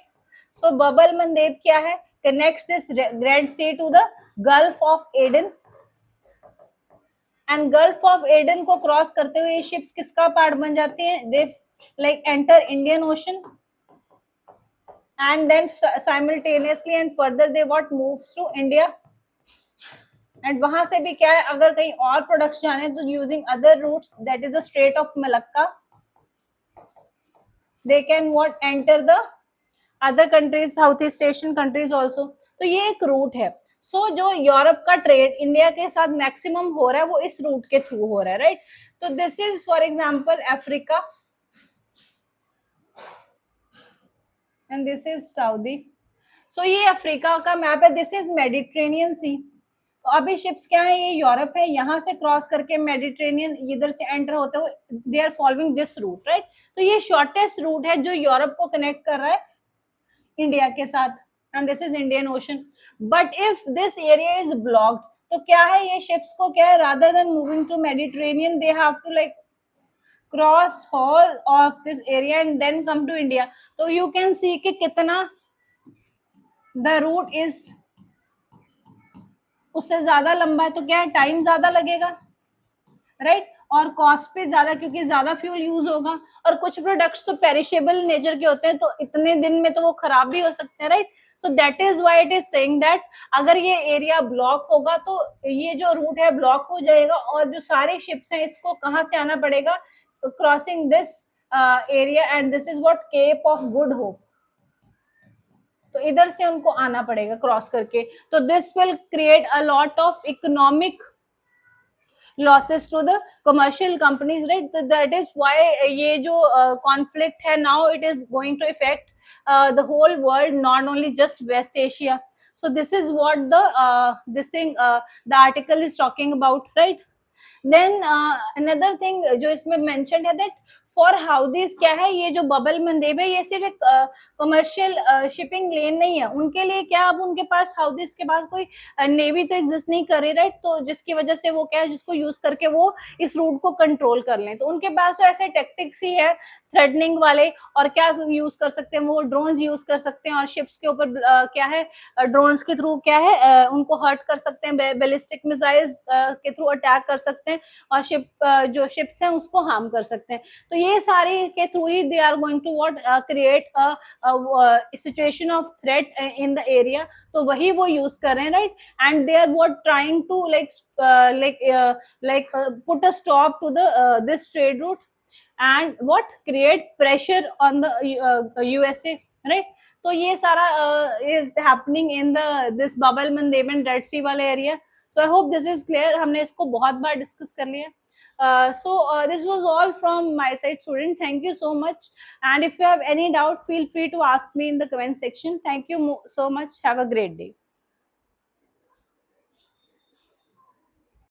सो बबल मंदेब क्या है, connects this Red Sea to the Gulf of Aden, and Gulf of Aden को क्रॉस करते हुए ये शिप्स किसका पार्ट बन जाती हैं, they like enter Indian Ocean, and then simultaneously and further they what moves to India, and वहां से भी क्या है, अगर कहीं और प्रोडक्ट्स जाने तो using other routes that is the Strait of Malacca, they can what enter the other countries, Southeast Asian countries also। तो ये एक रूट है। सो जो यूरोप का ट्रेड इंडिया के साथ मैक्सिमम हो रहा है वो इस रूट के थ्रू हो रहा है, राइट? तो this is for example Africa and this is Saudi. So ये अफ्रीका का मैप है, दिस इज मेडिटेरेनियन सी। तो अभी शिप्स क्या है, ये यूरोप है, यहाँ से क्रॉस करके मेडिटेरेनियन इधर से एंटर होते हुए they are following this route, right? तो ये शॉर्टेस्ट रूट है जो यूरोप को कनेक्ट कर रहा है इंडिया के साथ, and this is Indian Ocean. But if this area is blocked, तो क्या है, ये शिप्स को क्या है, rather than moving to Mediterranean they have to like cross all of this area and then come to India। तो you can see कि कितना the route is उससे ज्यादा लंबा है, तो क्या है, टाइम ज्यादा लगेगा, राइट? और कॉस्ट भी ज्यादा क्योंकि ज्यादा फ्यूल यूज होगा, और कुछ प्रोडक्ट्स तो पेरिशेबल नेचर के होते हैं तो इतने दिन में तो वो खराब भी हो सकते हैं, right? So that is why it is saying that अगर ये एरिया ब्लॉक होगा तो ये जो रूट है ब्लॉक हो जाएगा, और जो सारे शिप्स हैं इसको कहाँ से आना पड़ेगा, crossing this area, and this is what Cape of Good Hope. तो इधर से उनको आना पड़ेगा क्रॉस करके। तो this will create a lot of economic losses to the commercial companies, right? That is why ये जो conflict है now it is going to affect the whole world, not only just West Asia। So this is what the this thing the article is talking about, right? Then another thing जो इसमें mentioned है that for Houthis क्या है, ये जो bubble मंदेब है ये सिर्फ एक कमर्शियल शिपिंग लेन नहीं है उनके लिए। क्या अब उनके पास हाउदीज के पास कोई नेवी तो एग्जिस्ट नहीं कर रही, राइट? तो जिसकी वजह से वो क्या है, जिसको यूज करके वो इस रूट को कंट्रोल कर लें। तो उनके पास तो ऐसे टेक्टिक्स ही है थ्रेटनिंग वाले, और क्या यूज कर सकते हैं, वो ड्रोन्स यूज कर सकते हैं, और शिप्स के ऊपर क्या है, ड्रोन्स के थ्रू क्या है उनको हर्ट कर सकते हैं, बैलिस्टिक मिसाइल्स के थ्रू अटैक कर सकते हैं, और जो शिप्स हैं उसको हार्म कर सकते हैं। तो ये सारे के थ्रू ही they are going to what create a situation of threat in the area. तो वही वो यूज कर रहे हैं, right? And they are what trying to like put a stop to the this trade route and what create pressure on the USA, right? तो ये सारा is happening in the this Bab el Mandeb and Red Sea वाले area। So I hope this is clear। हमने इसको बहुत बार discuss कर लिया। So this was all from my side, student। Thank you so much, and if you have any doubt feel free to ask me in the comment section। Thank you so much, have a great day।